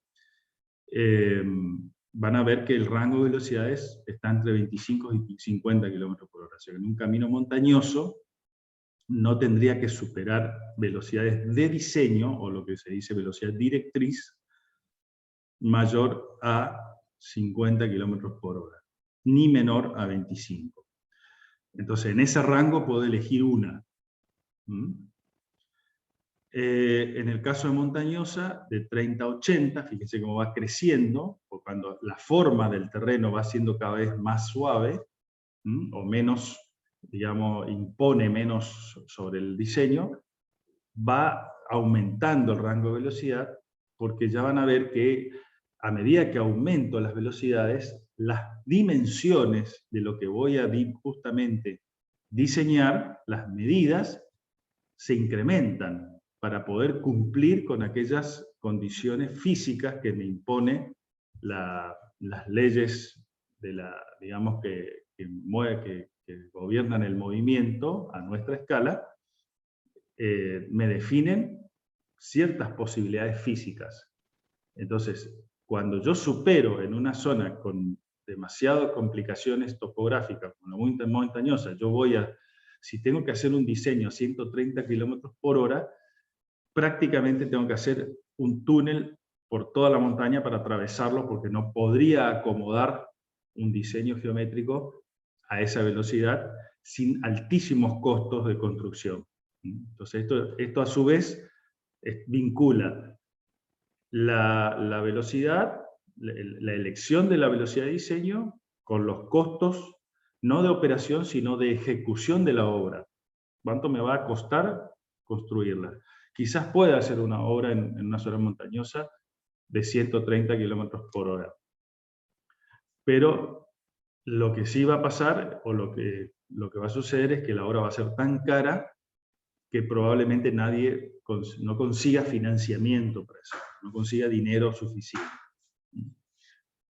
[SPEAKER 1] van a ver que el rango de velocidades está entre 25 y 50 km por hora. O sea, en un camino montañoso no tendría que superar velocidades de diseño, o lo que se dice velocidad directriz, mayor a 50 km por hora, ni menor a 25. Entonces, en ese rango puedo elegir una. En el caso de montañosa, de 30 a 80, fíjense cómo va creciendo, o cuando la forma del terreno va siendo cada vez más suave, o menos, digamos, impone menos sobre el diseño, va aumentando el rango de velocidad, porque ya van a ver que a medida que aumento las velocidades, las dimensiones de lo que voy a justamente diseñar, las medidas, se incrementan para poder cumplir con aquellas condiciones físicas que me impone las leyes de digamos, que gobiernan el movimiento a nuestra escala, me definen ciertas posibilidades físicas. Entonces, cuando yo supero en una zona con demasiadas complicaciones topográficas, como muy montañosa, si tengo que hacer un diseño a 130 km por hora, prácticamente tengo que hacer un túnel por toda la montaña para atravesarlo, porque no podría acomodar un diseño geométrico a esa velocidad sin altísimos costos de construcción. Entonces, esto a su vez vincula la velocidad, la elección de la velocidad de diseño con los costos, no de operación, sino de ejecución de la obra. ¿Cuánto me va a costar construirla? Quizás pueda hacer una obra en una zona montañosa de 130 km por hora. Pero lo que sí va a pasar, o lo que va a suceder, es que la obra va a ser tan cara que probablemente nadie no consiga financiamiento para eso, no consiga dinero suficiente.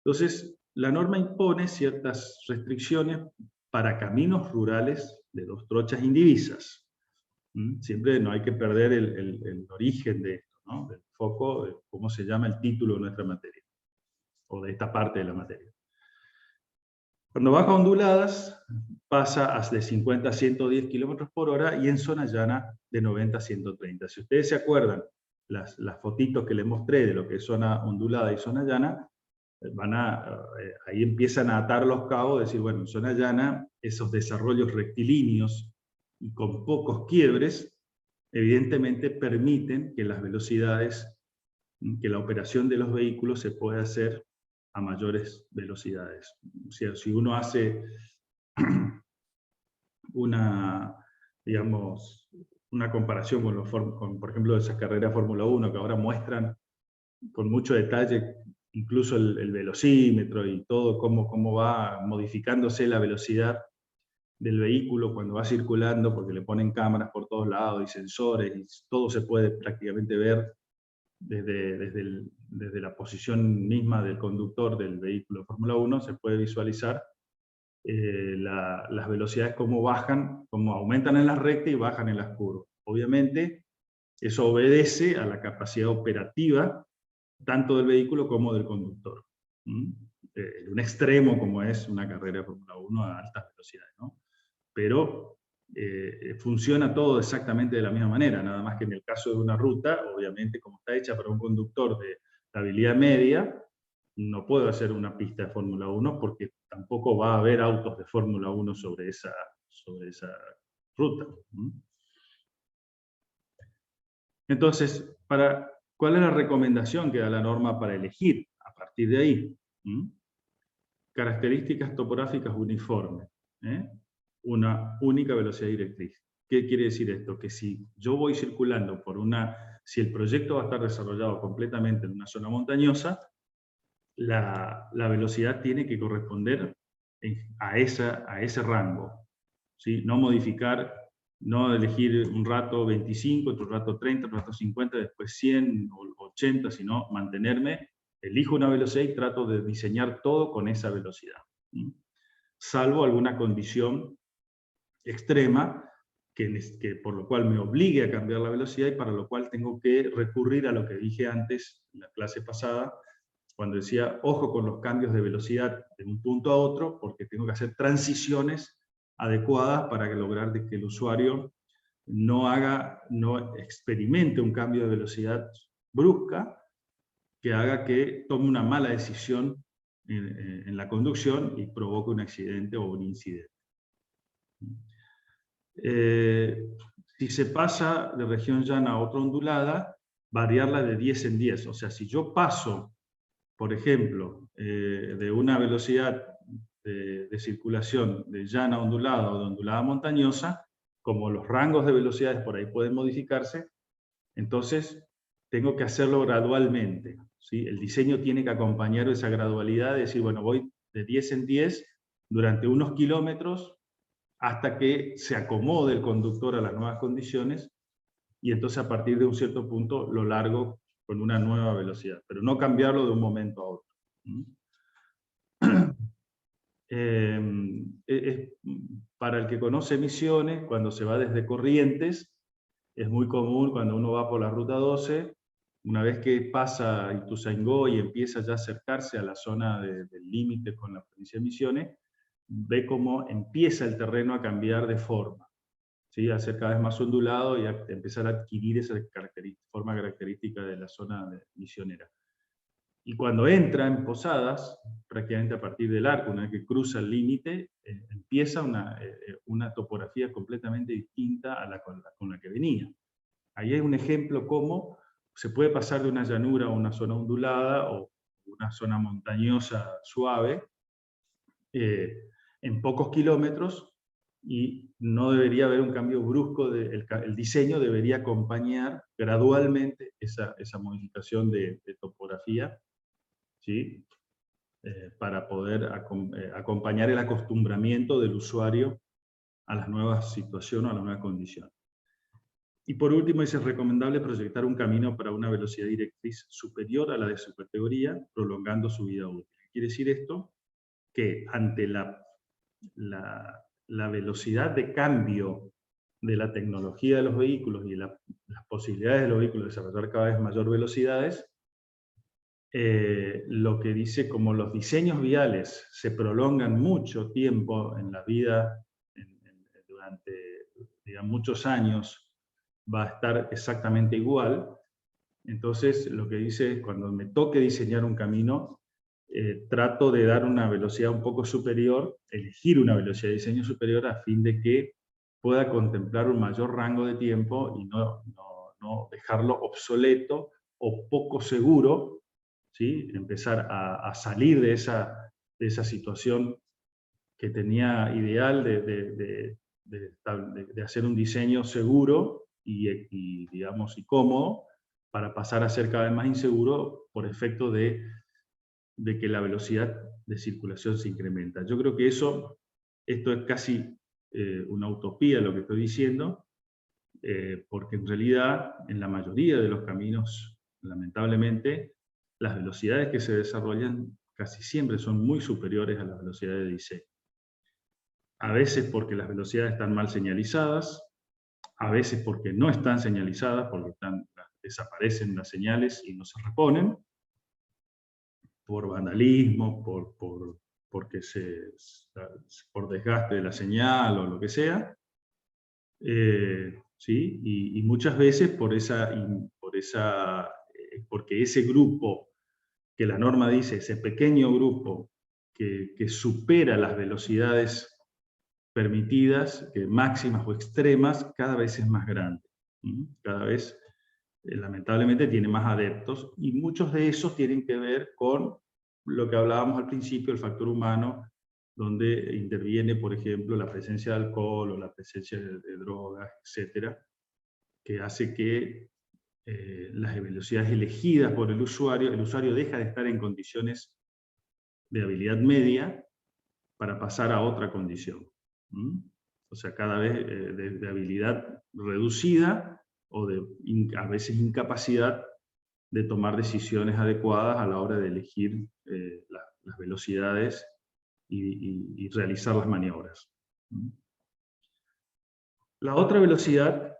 [SPEAKER 1] Entonces, la norma impone ciertas restricciones para caminos rurales de 2 trochas indivisas. Siempre no hay que perder el origen de esto, ¿no? Del foco, de cómo se llama el título de nuestra materia, o de esta parte de la materia. Cuando baja onduladas, pasa de 50 a 110 km por hora, y en zona llana de 90 a 130. Si ustedes se acuerdan, las fotitos que les mostré de lo que es zona ondulada y zona llana, ahí empiezan a atar los cabos, decir, bueno, en zona llana, esos desarrollos rectilíneos y con pocos quiebres, evidentemente permiten que las velocidades, que la operación de los vehículos se pueda hacer a mayores velocidades. O sea, si uno hace digamos, una comparación con, por ejemplo, esas carreras de Fórmula 1 que ahora muestran con mucho detalle incluso el velocímetro y todo, cómo va modificándose la velocidad del vehículo cuando va circulando, porque le ponen cámaras por todos lados y sensores, y todo se puede prácticamente ver desde la posición misma del conductor del vehículo de Fórmula 1, se puede visualizar las velocidades, cómo bajan, cómo aumentan en la recta y bajan en las curvas. Obviamente, eso obedece a la capacidad operativa tanto del vehículo como del conductor. En un extremo, como es una carrera de Fórmula 1 a altas velocidades, ¿no? Pero funciona todo exactamente de la misma manera, nada más que en el caso de una ruta, obviamente, como está hecha para un conductor de estabilidad media, no puedo hacer una pista de Fórmula 1 porque tampoco va a haber autos de Fórmula 1 sobre esa ruta. Entonces, ¿cuál es la recomendación que da la norma para elegir a partir de ahí? Características topográficas uniformes. Una única velocidad directriz. ¿Qué quiere decir esto? Que si yo voy circulando si el proyecto va a estar desarrollado completamente en una zona montañosa, la velocidad tiene que corresponder a ese rango. ¿Sí? No modificar, no elegir un rato 25, otro rato 30, otro rato 50, después 100 o 80, sino mantenerme, elijo una velocidad y trato de diseñar todo con esa velocidad. Salvo alguna condición extrema que por lo cual me obligue a cambiar la velocidad, y para lo cual tengo que recurrir a lo que dije antes en la clase pasada, cuando decía, ojo con los cambios de velocidad de un punto a otro, porque tengo que hacer transiciones adecuadas para lograr que el usuario no experimente un cambio de velocidad brusca, que haga que tome una mala decisión en la conducción y provoque un accidente o un incidente. Si se pasa de región llana a otra ondulada, variarla de 10 en 10. O sea, si yo paso, por ejemplo, de una velocidad de circulación de llana a ondulada o de ondulada a montañosa, como los rangos de velocidades por ahí pueden modificarse, entonces tengo que hacerlo gradualmente, ¿sí? El diseño tiene que acompañar esa gradualidad, de decir, bueno, voy de 10 en 10 durante unos kilómetros hasta que se acomode el conductor a las nuevas condiciones, y entonces a partir de un cierto punto lo largo con una nueva velocidad, pero no cambiarlo de un momento a otro. Para el que conoce Misiones, cuando se va desde Corrientes, es muy común cuando uno va por la Ruta 12, una vez que pasa Ituzaingó y empieza ya a acercarse a la zona del límite con la provincia de Misiones, ve cómo empieza el terreno a cambiar de forma, ¿sí? A ser cada vez más ondulado y a empezar a adquirir esa forma característica de la zona misionera. Y cuando entra en Posadas, prácticamente a partir del arco, una vez que cruza el límite, empieza una topografía completamente distinta a con la que venía. Ahí hay un ejemplo cómo se puede pasar de una llanura a una zona ondulada o una zona montañosa suave en pocos kilómetros, y no debería haber un cambio brusco, el diseño debería acompañar gradualmente esa modificación de topografía, ¿sí? Para poder acompañar el acostumbramiento del usuario a las nuevas situaciones, a las nuevas condiciones. Y por último, es recomendable proyectar un camino para una velocidad directriz superior a la de su categoría, prolongando su vida útil. ¿Quiere decir esto? Que ante la velocidad de cambio de la tecnología de los vehículos y las posibilidades de los vehículos de desarrollar cada vez mayor velocidades, lo que dice, como los diseños viales se prolongan mucho tiempo en la vida, durante, digamos, muchos años, va a estar exactamente igual. Entonces, lo que dice es, cuando me toque diseñar un camino, trato de dar una velocidad un poco superior, elegir una velocidad de diseño superior a fin de que pueda contemplar un mayor rango de tiempo y no dejarlo obsoleto o poco seguro, ¿sí? Empezar a salir de esa situación que tenía ideal de hacer un diseño seguro y digamos, y cómodo, para pasar a ser cada vez más inseguro por efecto de que la velocidad de circulación se incrementa. Yo creo que esto es casi una utopía lo que estoy diciendo, porque en realidad en la mayoría de los caminos, lamentablemente, las velocidades que se desarrollan casi siempre son muy superiores a las velocidades de diseño. A veces porque las velocidades están mal señalizadas, a veces porque no están señalizadas, porque desaparecen las señales y no se reponen, por vandalismo, por desgaste de la señal o lo que sea, ¿sí? Y muchas veces porque ese grupo que la norma dice, ese pequeño grupo que supera las velocidades permitidas, máximas o extremas, cada vez es más grande. Cada vez, lamentablemente, tiene más adeptos, y muchos de esos tienen que ver con lo que hablábamos al principio, el factor humano, donde interviene, por ejemplo, la presencia de alcohol o la presencia de drogas, etcétera, que hace que las velocidades elegidas por el usuario deja de estar en condiciones de habilidad media para pasar a otra condición. O sea, cada vez de habilidad reducida o a veces incapacidad de tomar decisiones adecuadas a la hora de elegir las velocidades y realizar las maniobras. La otra velocidad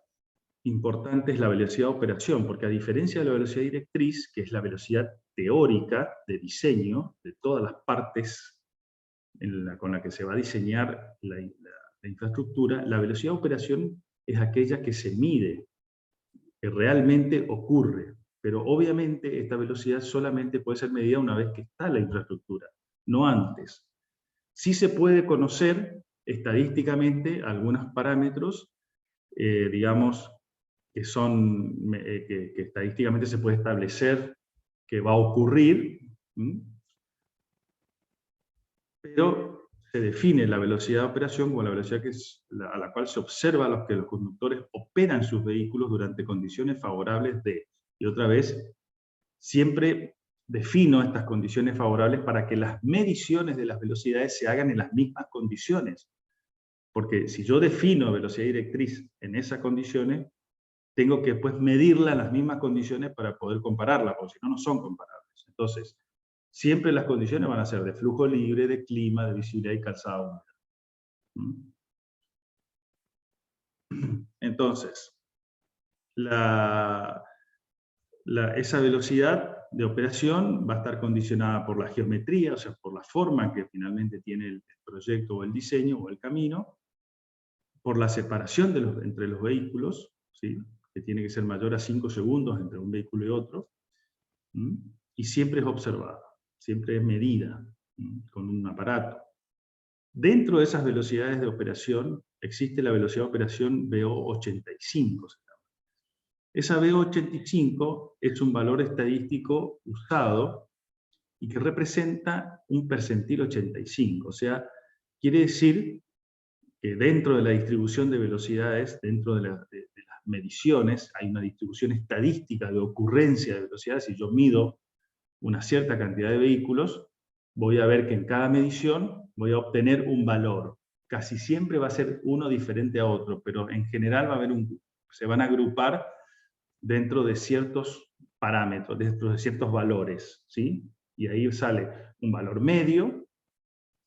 [SPEAKER 1] importante es la velocidad de operación, porque a diferencia de la velocidad directriz, que es la velocidad teórica de diseño de todas las partes con la que se va a diseñar la infraestructura. La velocidad de operación es aquella que se mide, que realmente ocurre. Pero obviamente esta velocidad solamente puede ser medida una vez que está la infraestructura, no antes. Sí se puede conocer estadísticamente algunos parámetros, digamos, que estadísticamente se puede establecer que va a ocurrir, pero se define la velocidad de operación como la velocidad a la cual se observa que los conductores operan sus vehículos durante condiciones favorables de. Y otra vez, siempre defino estas condiciones favorables para que las mediciones de las velocidades se hagan en las mismas condiciones. Porque si yo defino velocidad directriz en esas condiciones, tengo que después medirla en las mismas condiciones para poder compararla, porque si no, no son comparables. Entonces, siempre las condiciones van a ser de flujo libre, de clima, de visibilidad y calzado húmedo. Entonces, esa velocidad de operación va a estar condicionada por la geometría, o sea, por la forma que finalmente tiene el proyecto o el diseño o el camino, por la separación entre los vehículos, ¿sí?, que tiene que ser mayor a 5 segundos entre un vehículo y otro, y siempre es observada, siempre es medida con un aparato. Dentro de esas velocidades de operación existe la velocidad de operación VO85. Esa VO85 es un valor estadístico usado y que representa un percentil 85. O sea, quiere decir que dentro de la distribución de velocidades, dentro de las mediciones, hay una distribución estadística de ocurrencia de velocidades. Si yo mido una cierta cantidad de vehículos, voy a ver que en cada medición voy a obtener un valor. Casi siempre va a ser uno diferente a otro, pero en general va a haber se van a agrupar dentro de ciertos parámetros, dentro de ciertos valores, ¿sí? Y ahí sale un valor medio,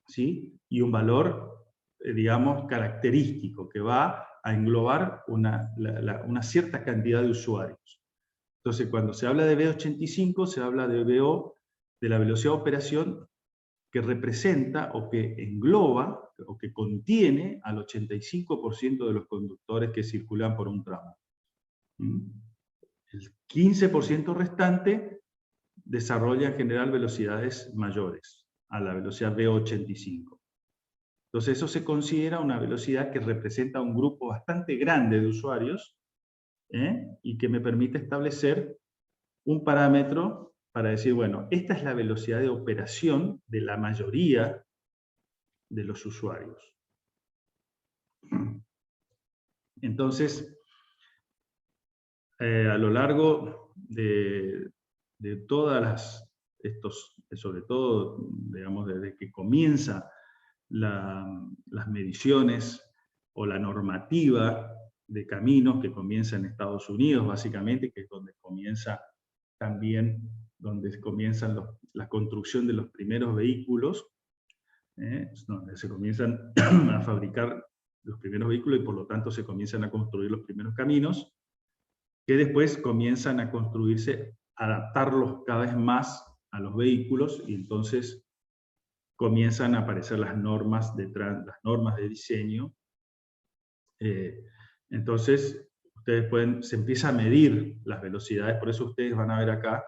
[SPEAKER 1] ¿sí?, y un valor, digamos, característico, que va a englobar una cierta cantidad de usuarios. Entonces, cuando se habla de VO85, se habla de de la velocidad de operación que representa o que engloba o que contiene al 85% de los conductores que circulan por un tramo. El 15% restante desarrolla en general velocidades mayores a la velocidad VO85. Entonces eso se considera una velocidad que representa un grupo bastante grande de usuarios, y que me permite establecer un parámetro para decir, bueno, esta es la velocidad de operación de la mayoría de los usuarios. Entonces, a lo largo de todas sobre todo, digamos, desde que comienza las mediciones o la normativa de caminos, que comienza en Estados Unidos, básicamente, que es donde comienza también, donde comienzan la construcción de los primeros vehículos, donde se comienzan a fabricar los primeros vehículos y por lo tanto se comienzan a construir los primeros caminos, que después comienzan a construirse, adaptarlos cada vez más a los vehículos, y entonces comienzan a aparecer las normas de diseño. Entonces, se empieza a medir las velocidades, por eso ustedes van a ver acá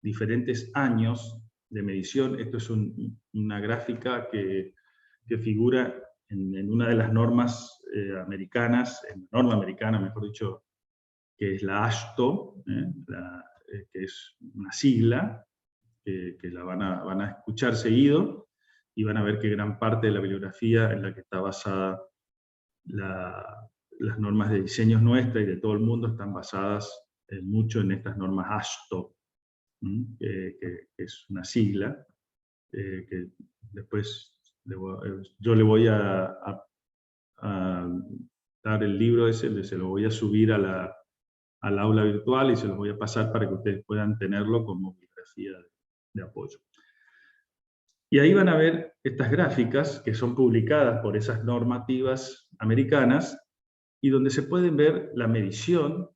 [SPEAKER 1] diferentes años de medición. Esto es una gráfica que figura en una de las normas americanas, en la norma americana, mejor dicho, que es la AASHTO, que es una sigla, que la van a escuchar seguido, y van a ver que gran parte de la bibliografía en la que está basada las normas de diseños nuestras y de todo el mundo están basadas mucho en estas normas AASHTO, que es una sigla, que después yo le voy a dar el libro ese, se lo voy a subir al aula virtual y se los voy a pasar para que ustedes puedan tenerlo como bibliografía de apoyo. Y ahí van a ver estas gráficas que son publicadas por esas normativas americanas y donde se pueden ver la medición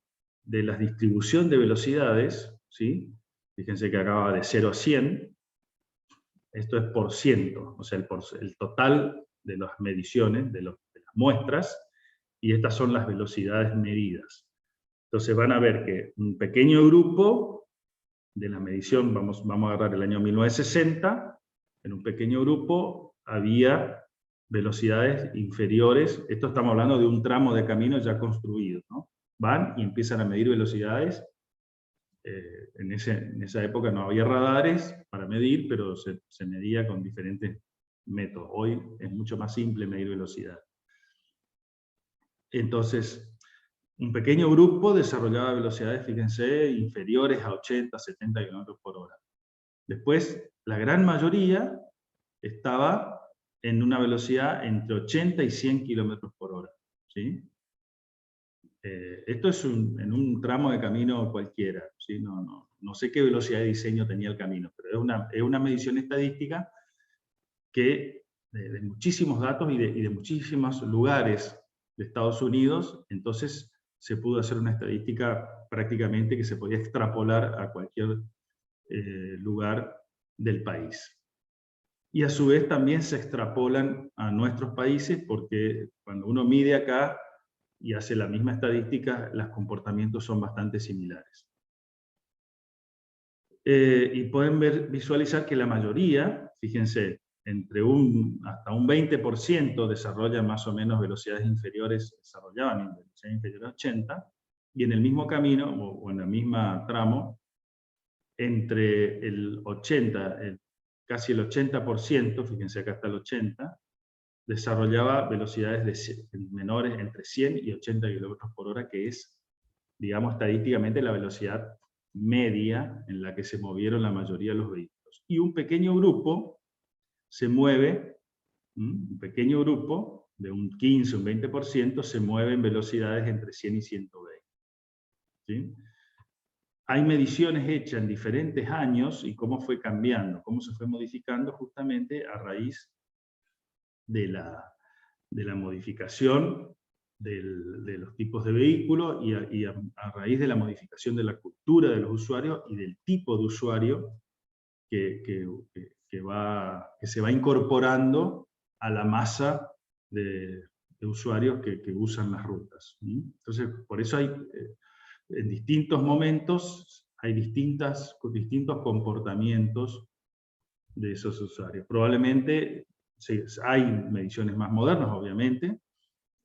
[SPEAKER 1] de la distribución de velocidades, ¿sí?, Fíjense que acaba de 0 a 100, esto es por ciento, o sea, el total de las mediciones, de las muestras, y estas son las velocidades medidas. Entonces van a ver que un pequeño grupo de la medición, vamos a agarrar el año 1960, en un pequeño grupo había velocidades inferiores, esto estamos hablando de un tramo de camino ya construido, ¿no? Van y empiezan a medir velocidades. En esa época no había radares para medir, pero se medía con diferentes métodos. Hoy es mucho más simple medir velocidad. Entonces, un pequeño grupo desarrollaba velocidades, fíjense, inferiores a 80, 70 km por hora. Después, la gran mayoría estaba en una velocidad entre 80 y 100 km por hora. ¿Sí? Esto es en un tramo de camino cualquiera. ¿Sí? No sé qué velocidad de diseño tenía el camino, pero es una medición estadística que de muchísimos datos y de muchísimos lugares de Estados Unidos, entonces se pudo hacer una estadística prácticamente que se podía extrapolar a cualquier lugar del país. Y a su vez también se extrapolan a nuestros países, porque cuando uno mide acá y hace la misma estadística, los comportamientos son bastante similares. Y pueden visualizar que la mayoría, fíjense, hasta un 20% desarrollan más o menos velocidades inferiores, desarrollaban velocidades inferiores a 80, y en el mismo camino, o en el mismo tramo, entre el 80, casi el 80%, fíjense acá está el 80%, desarrollaba velocidades menores entre 100 y 80 km por hora, que es, digamos, estadísticamente la velocidad media en la que se movieron la mayoría de los vehículos. Y un pequeño grupo se mueve, un pequeño grupo de un 15, un 20%, se mueve en velocidades entre 100 y 120. ¿Sí? Hay mediciones hechas en diferentes años y cómo fue cambiando, cómo se fue modificando justamente a raíz de la modificación de los tipos de vehículos y a raíz de la modificación de la cultura de los usuarios y del tipo de usuario que se va incorporando a la masa de usuarios que usan las rutas. Entonces, por eso hay, en distintos momentos, hay distintos comportamientos de esos usuarios. Probablemente hay mediciones más modernas, obviamente.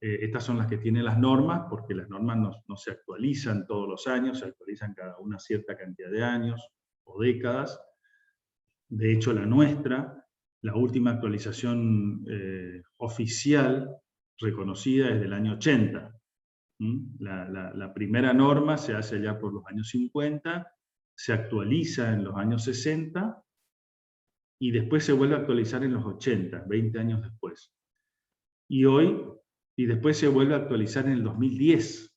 [SPEAKER 1] Estas son las que tienen las normas, porque las normas no se actualizan todos los años, se actualizan cada una cierta cantidad de años o décadas. De hecho, la nuestra, la última actualización oficial reconocida es del año 80. La primera norma se hace allá por los años 50, se actualiza en los años 60 y después se vuelve a actualizar en los 80, 20 años después. Y después se vuelve a actualizar en el 2010,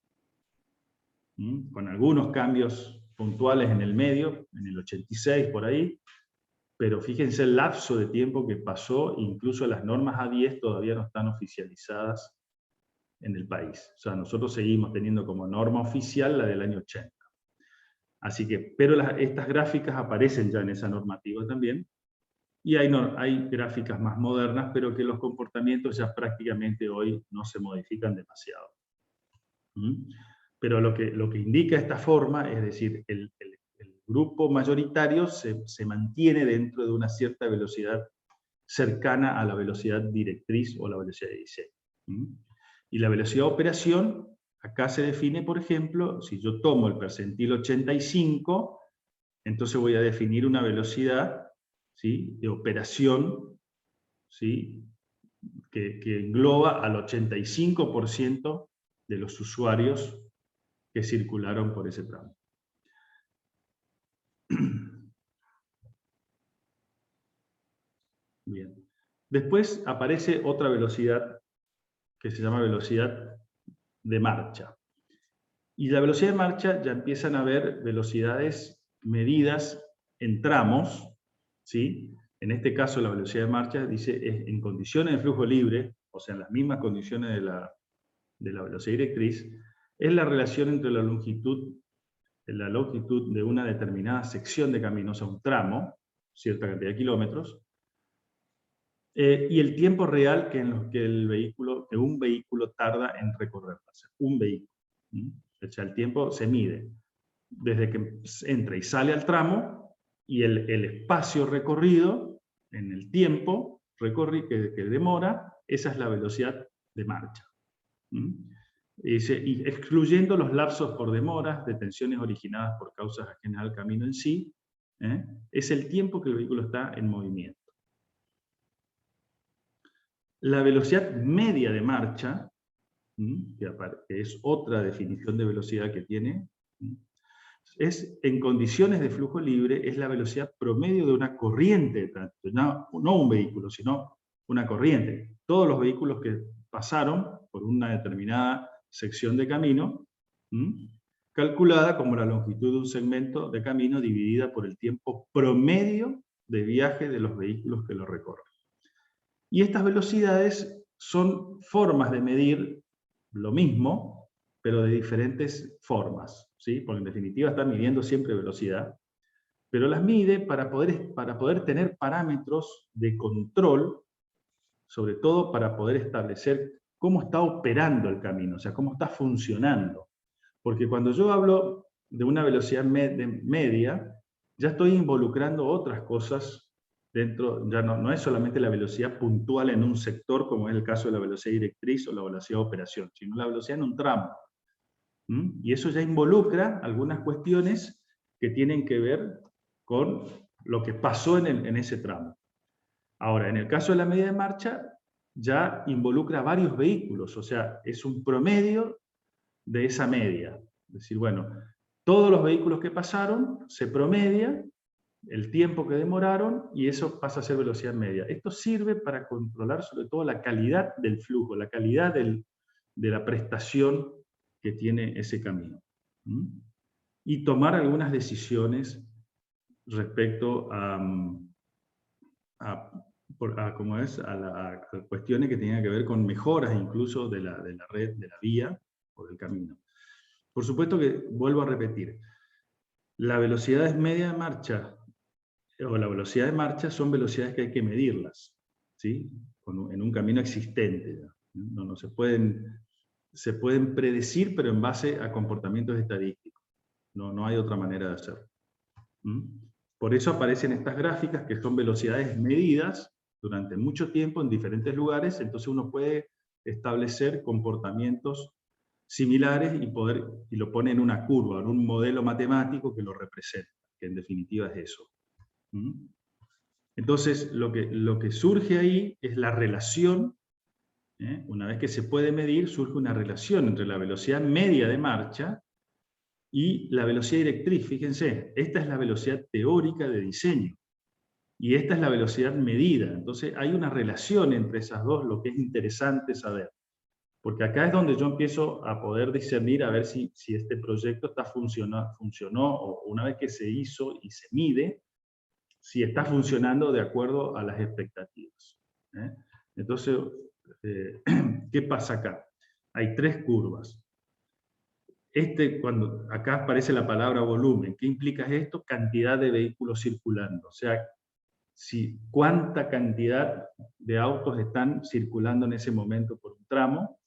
[SPEAKER 1] con algunos cambios puntuales en el medio, en el 86 por ahí, pero fíjense el lapso de tiempo que pasó, incluso las normas A10 todavía no están oficializadas en el país. O sea, nosotros seguimos teniendo como norma oficial la del año 80. Así que, pero estas gráficas aparecen ya en esa normativa también, y hay gráficas más modernas, pero que los comportamientos ya prácticamente hoy no se modifican demasiado. Pero lo que indica esta forma, es decir, el grupo mayoritario se mantiene dentro de una cierta velocidad cercana a la velocidad directriz o la velocidad de diseño. Y la velocidad de operación, acá se define, por ejemplo, si yo tomo el percentil 85, entonces voy a definir una velocidad, ¿sí?, de operación, ¿sí?, que engloba al 85% de los usuarios que circularon por ese tramo. Bien. Después aparece otra velocidad que se llama velocidad de marcha. Y la velocidad de marcha ya empiezan a haber velocidades medidas en tramos, ¿sí? En este caso la velocidad de marcha dice es en condiciones de flujo libre, o sea, en las mismas condiciones de la velocidad directriz, es la relación entre la longitud
[SPEAKER 2] la longitud de una determinada sección de camino, o sea, un tramo, cierta cantidad de kilómetros, y el tiempo real que un vehículo tarda en recorrerla, o sea, un vehículo. O sea, el tiempo se mide desde que entra y sale al tramo, y el espacio recorrido en el tiempo que demora, esa es la velocidad de marcha. Y excluyendo los lapsos por demoras, detenciones originadas por causas ajenas al camino en sí, es el tiempo que el vehículo está en movimiento. La velocidad media de marcha, que es otra definición de velocidad que tiene, es, en condiciones de flujo libre, es la velocidad promedio de una corriente de tránsito, no un vehículo, sino una corriente. Todos los vehículos que pasaron por una determinada sección de camino, calculada como la longitud de un segmento de camino dividida por el tiempo promedio de viaje de los vehículos que lo recorren. Y estas velocidades son formas de medir lo mismo, pero de diferentes formas, ¿sí? Porque en definitiva está midiendo siempre velocidad, pero las mide para poder tener parámetros de control, sobre todo para poder establecer cómo está operando el camino, o sea, cómo está funcionando. Porque cuando yo hablo de una velocidad media, ya estoy involucrando otras cosas dentro, ya no es solamente la velocidad puntual en un sector, como es el caso de la velocidad directriz o la velocidad de operación, sino la velocidad en un tramo. Y eso ya involucra algunas cuestiones que tienen que ver con lo que pasó en ese tramo. Ahora, en el caso de la media de marcha, ya involucra varios vehículos, o sea, es un promedio de esa media. Es decir, bueno, todos los vehículos que pasaron se promedia el tiempo que demoraron y eso pasa a ser velocidad media. Esto sirve para controlar sobre todo la calidad del flujo, la calidad de la prestación que tiene ese camino. Y tomar algunas decisiones respecto a cuestiones que tengan que ver con mejoras incluso de la red, de la vía o del camino. Por supuesto que, vuelvo a repetir, la velocidad media de marcha o la velocidad de marcha son velocidades que hay que medirlas, ¿sí? En un camino existente. No se pueden predecir, pero en base a comportamientos estadísticos. No hay otra manera de hacerlo. Por eso aparecen estas gráficas que son velocidades medidas durante mucho tiempo en diferentes lugares, entonces uno puede establecer comportamientos similares y lo pone en una curva, en un modelo matemático que lo representa, que en definitiva es eso. Entonces, lo que surge ahí es la relación, una vez que se puede medir, surge una relación entre la velocidad media de marcha y la velocidad directriz. Fíjense, esta es la velocidad teórica de diseño, y esta es la velocidad medida. Entonces, hay una relación entre esas dos, lo que es interesante saber. Porque acá es donde yo empiezo a poder discernir a ver si este proyecto funcionó, o una vez que se hizo y se mide, si está funcionando de acuerdo a las expectativas. Entonces, ¿qué pasa acá? Hay tres curvas. Cuando acá aparece la palabra volumen, ¿qué implica esto? Cantidad de vehículos circulando. O sea, cuánta cantidad de autos están circulando en ese momento por un tramo.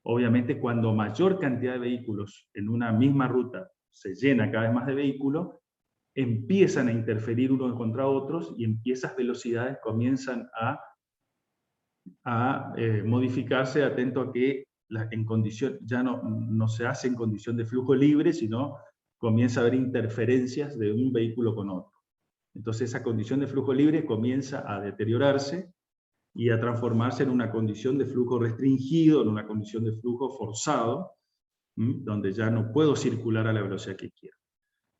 [SPEAKER 2] Obviamente, cuando mayor cantidad de vehículos en una misma ruta se llena cada vez más de vehículos, empiezan a interferir unos contra otros y esas velocidades comienzan a modificarse atento a que ya no se hace en condición de flujo libre, sino comienza a haber interferencias de un vehículo con otro. Entonces esa condición de flujo libre comienza a deteriorarse y a transformarse en una condición de flujo restringido, en una condición de flujo forzado, donde ya no puedo circular a la velocidad que quiero.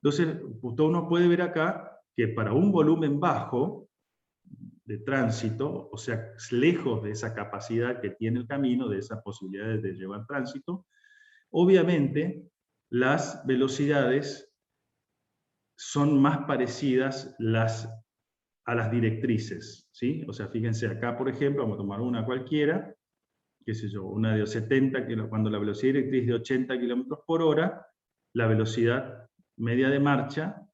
[SPEAKER 2] Entonces, uno puede ver acá que para un volumen bajo de tránsito, o sea, lejos de esa capacidad que tiene el camino, de esas posibilidades de llevar tránsito, obviamente las velocidades son más parecidas a las directrices, ¿sí? O sea, fíjense acá, por ejemplo, vamos a tomar una cualquiera, qué sé yo, una de 70 kilómetros, cuando la velocidad directriz es de 80 km/h, la velocidad
[SPEAKER 1] media de marcha,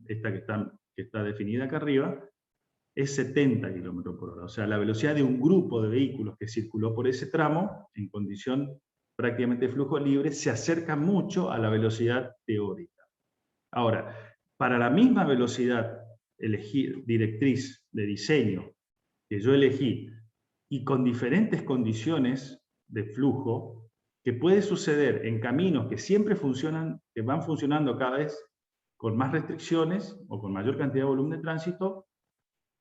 [SPEAKER 1] esta que está definida acá arriba, es 70 km por hora. O sea, la velocidad de un grupo de vehículos que circuló por ese tramo, en condición prácticamente de flujo libre, se acerca mucho a la velocidad teórica. Ahora, para la misma velocidad directriz de diseño que yo elegí, y con diferentes condiciones de flujo, que puede suceder en caminos que siempre funcionan, que van funcionando cada vez con más restricciones o con mayor cantidad de volumen de tránsito,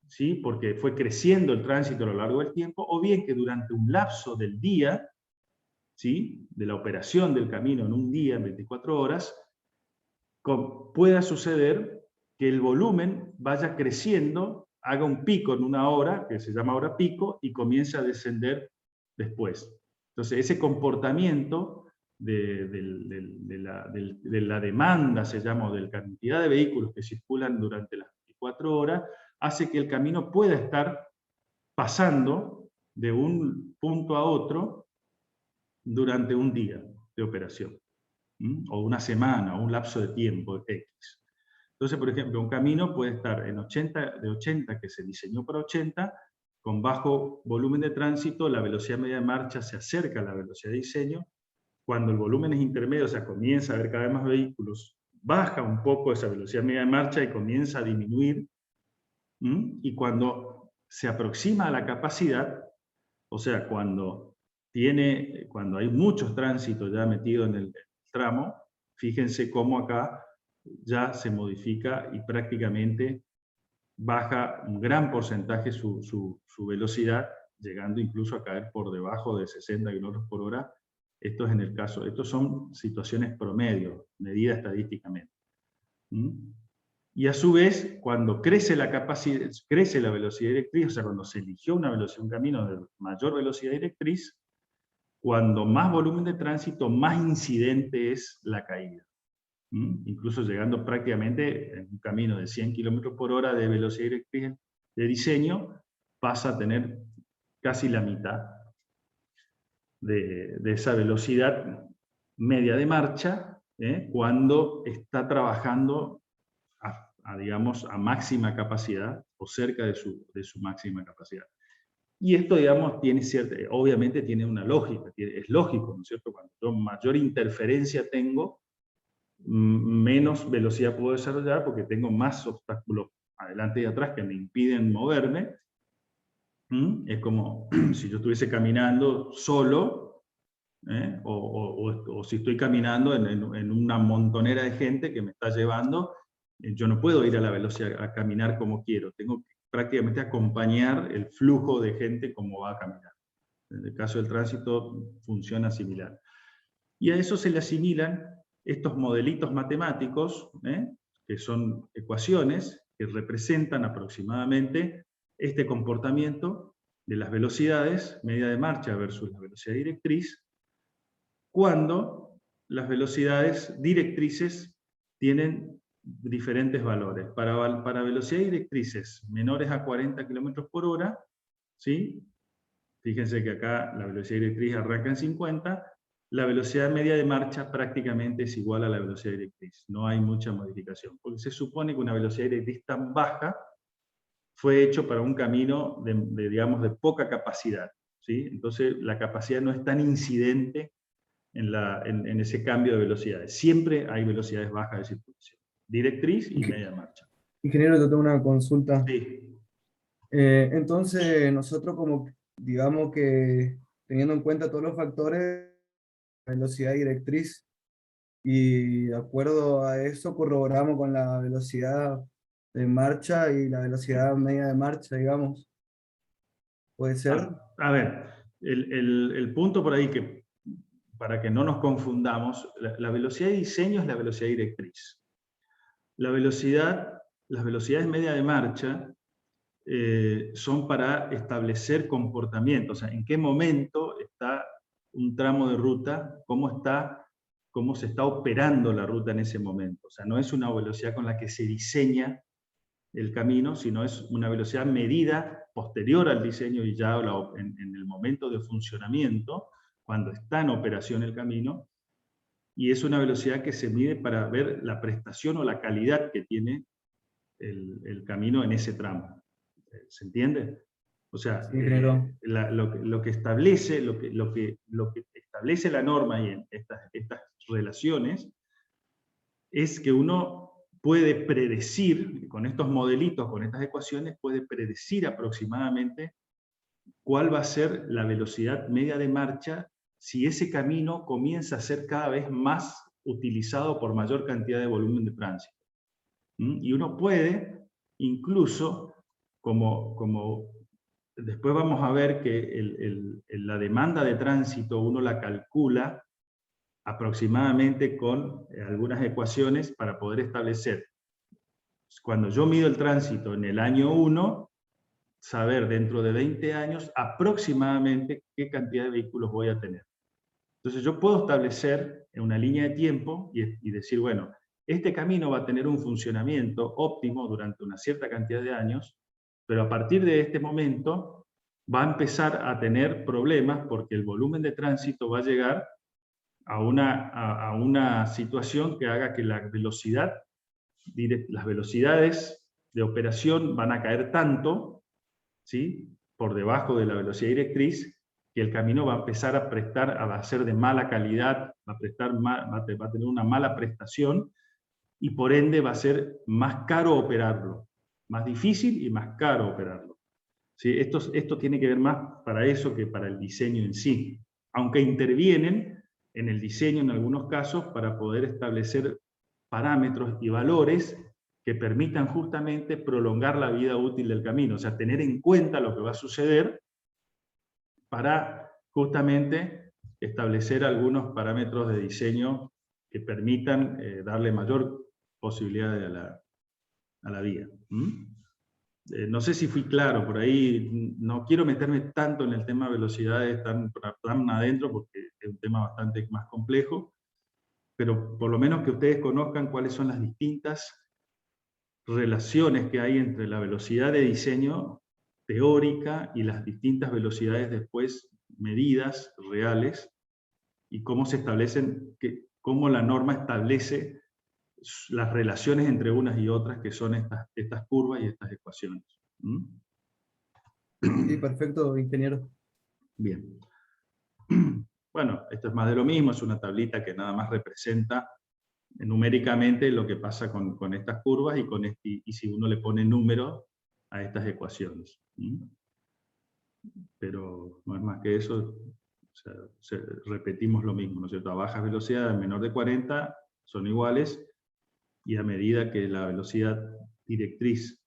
[SPEAKER 1] ¿sí? Porque fue creciendo el tránsito a lo largo del tiempo, o bien que durante un lapso del día, ¿sí? De la operación del camino en un día, en 24 horas, pueda suceder que el volumen vaya creciendo, haga un pico en una hora, que se llama hora pico, y comience a descender después. Entonces, ese comportamiento de la demanda, se llama, o de la cantidad de vehículos que circulan durante las 24 horas, hace que el camino pueda estar pasando de un punto a otro durante un día de operación, o una semana, o un lapso de tiempo X. Entonces, por ejemplo, un camino puede estar en 80, que se diseñó para 80, con bajo volumen de tránsito, la velocidad media de marcha se acerca a la velocidad de diseño. Cuando el volumen es intermedio, o sea, comienza a haber cada vez más vehículos, baja un poco esa velocidad media de marcha y comienza a disminuir. Y cuando se aproxima a la capacidad, o sea, cuando hay muchos tránsitos ya metidos en el tramo, fíjense cómo acá ya se modifica y prácticamente baja un gran porcentaje su velocidad, llegando incluso a caer por debajo de 60 km por hora. Esto es en el caso, estos son situaciones promedio, medidas estadísticamente. Y a su vez, cuando crece la capacidad, crece la velocidad directriz, o sea, cuando se eligió un camino de mayor velocidad directriz, cuando más volumen de tránsito, más incidente es la caída. Incluso llegando prácticamente en un camino de 100 km por hora de velocidad directriz de diseño, pasa a tener casi la mitad de esa velocidad media de marcha, cuando está trabajando digamos, a máxima capacidad o cerca de su máxima capacidad. Y esto, digamos, obviamente tiene una lógica, es lógico, ¿no es cierto? Cuando yo mayor interferencia tengo, menos velocidad puedo desarrollar porque tengo más obstáculos adelante y atrás que me impiden moverme. Es como si yo estuviese caminando solo, o si estoy caminando en una montonera de gente que me está llevando. Yo no puedo ir a la velocidad, a caminar como quiero, tengo que prácticamente acompañar el flujo de gente como va a caminar. En el caso del tránsito funciona similar. Y a eso se le asimilan estos modelitos matemáticos, que son ecuaciones que representan aproximadamente este comportamiento de las velocidades, media de marcha versus la velocidad directriz, cuando las velocidades directrices tienen diferentes valores. Para velocidades directrices menores a 40 km por hora, ¿sí? Fíjense que acá la velocidad directriz arranca en 50, la velocidad media de marcha prácticamente es igual a la velocidad directriz. No hay mucha modificación, porque se supone que una velocidad directriz tan baja fue hecho para un camino digamos, de poca capacidad, ¿sí? Entonces la capacidad no es tan incidente en ese cambio de velocidades. Siempre hay velocidades bajas de circulación. Directriz y media marcha.
[SPEAKER 3] Ingeniero, te tengo una consulta.
[SPEAKER 1] Sí.
[SPEAKER 3] Entonces, nosotros como, digamos que teniendo en cuenta todos los factores, velocidad directriz, y de acuerdo a eso corroboramos con la velocidad de marcha y la velocidad media de marcha, digamos. ¿Puede ser?
[SPEAKER 1] A ver, el punto por ahí que para que no nos confundamos, la velocidad de diseño es la velocidad directriz. Las velocidades media de marcha son para establecer comportamientos, o sea, en qué momento está un tramo de ruta, cómo se está operando la ruta en ese momento. O sea, no es una velocidad con la que se diseña el camino, sino es una velocidad medida posterior al diseño y ya en el momento de funcionamiento, cuando está en operación el camino, y es una velocidad que se mide para ver la prestación o la calidad que tiene el camino en ese tramo. ¿Se entiende? O sea,
[SPEAKER 3] Sí, ingeniero.
[SPEAKER 1] lo que establece, lo que establece la norma y en estas relaciones es que uno puede predecir, con estos modelitos, con estas ecuaciones, puede predecir aproximadamente cuál va a ser la velocidad media de marcha si ese camino comienza a ser cada vez más utilizado por mayor cantidad de volumen de tránsito. Y uno puede, incluso, como después vamos a ver que la demanda de tránsito uno la calcula aproximadamente con algunas ecuaciones para poder establecer, cuando yo mido el tránsito en el año 1, saber dentro de 20 años aproximadamente qué cantidad de vehículos voy a tener. Entonces yo puedo establecer en una línea de tiempo y decir, bueno, este camino va a tener un funcionamiento óptimo durante una cierta cantidad de años, pero a partir de este momento va a empezar a tener problemas porque el volumen de tránsito va a llegar a una situación que haga que las velocidades de operación van a caer tanto, ¿sí?, por debajo de la velocidad directriz, que el camino va a empezar a ser de mala calidad, va a tener una mala prestación, y por ende va a ser más caro operarlo, más difícil y más caro operarlo. ¿Sí? Esto tiene que ver más para eso que para el diseño en sí, aunque intervienen en el diseño en algunos casos para poder establecer parámetros y valores que permitan justamente prolongar la vida útil del camino, o sea, tener en cuenta lo que va a suceder para justamente establecer algunos parámetros de diseño que permitan darle mayor posibilidad a la vía. No sé si fui claro por ahí, no quiero meterme tanto en el tema de velocidades tan adentro porque es un tema bastante más complejo, pero por lo menos que ustedes conozcan cuáles son las distintas relaciones que hay entre la velocidad de diseño teórica y las distintas velocidades después medidas reales, y cómo se establecen, cómo la norma establece las relaciones entre unas y otras, que son estas curvas y estas ecuaciones.
[SPEAKER 3] Sí, perfecto, ingeniero.
[SPEAKER 1] Bien. Bueno, esto es más de lo mismo, es una tablita que nada más representa numéricamente lo que pasa con estas curvas y si uno le pone número a estas ecuaciones. Pero no es más que eso, o sea, repetimos lo mismo, ¿no es cierto? A bajas velocidades, menor de 40, son iguales, y a medida que la velocidad directriz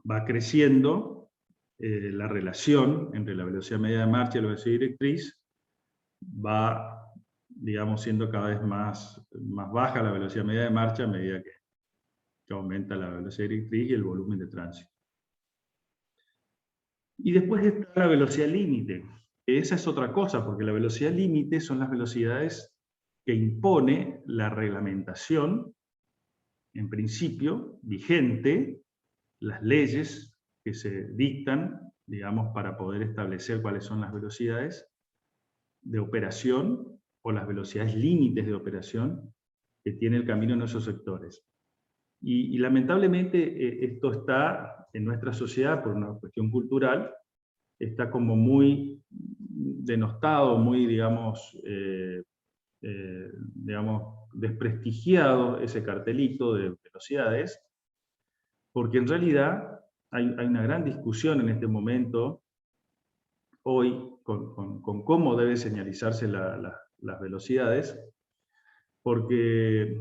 [SPEAKER 1] va creciendo, la relación entre la velocidad media de marcha y la velocidad directriz va, digamos, siendo cada vez más baja la velocidad media de marcha a medida que aumenta la velocidad directriz y el volumen de tránsito. Y después está la velocidad límite. Esa es otra cosa, porque la velocidad límite son las velocidades que impone la reglamentación, en principio, vigente, las leyes que se dictan, digamos, para poder establecer cuáles son las velocidades de operación o las velocidades límites de operación que tiene el camino en esos sectores. Y lamentablemente esto está en nuestra sociedad, por una cuestión cultural, está como muy denostado, muy, digamos, desprestigiado ese cartelito de velocidades, porque en realidad hay una gran discusión en este momento, hoy, con cómo deben señalizarse las velocidades, porque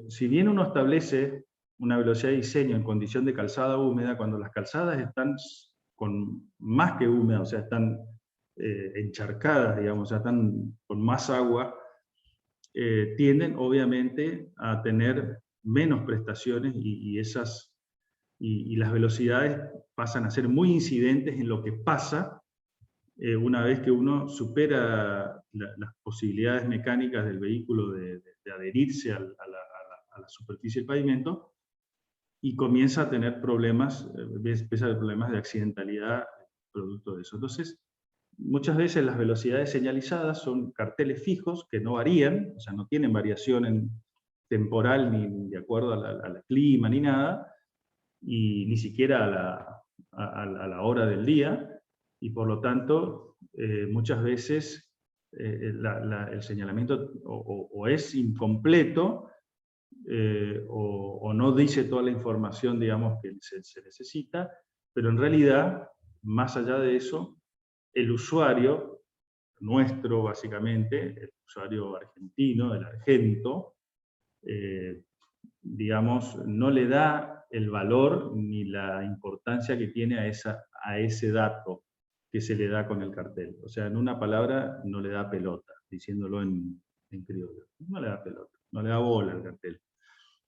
[SPEAKER 1] si bien uno establece una velocidad de diseño en condición de calzada húmeda, cuando las calzadas están con más que húmedas, o sea, están encharcadas, digamos, o sea, están con más agua, tienden obviamente a tener menos prestaciones y las velocidades pasan a ser muy incidentes en lo que pasa una vez que uno supera las posibilidades mecánicas del vehículo de adherirse a la superficie del pavimento y comienza a tener problemas, empieza a haber problemas de accidentalidad producto de eso. Entonces, muchas veces las velocidades señalizadas son carteles fijos que no varían, o sea, no tienen variación temporal ni de acuerdo a la clima ni nada, y ni siquiera a la hora del día, y por lo tanto, muchas veces el señalamiento o es incompleto, o no dice toda la información, digamos, que se necesita, pero en realidad, más allá de eso, el usuario nuestro, básicamente, el usuario argentino, el argento, digamos, no le da el valor ni la importancia que tiene a ese dato que se le da con el cartel. O sea, en una palabra, no le da pelota, diciéndolo en criollo. No le da pelota, no le da bola al cartel.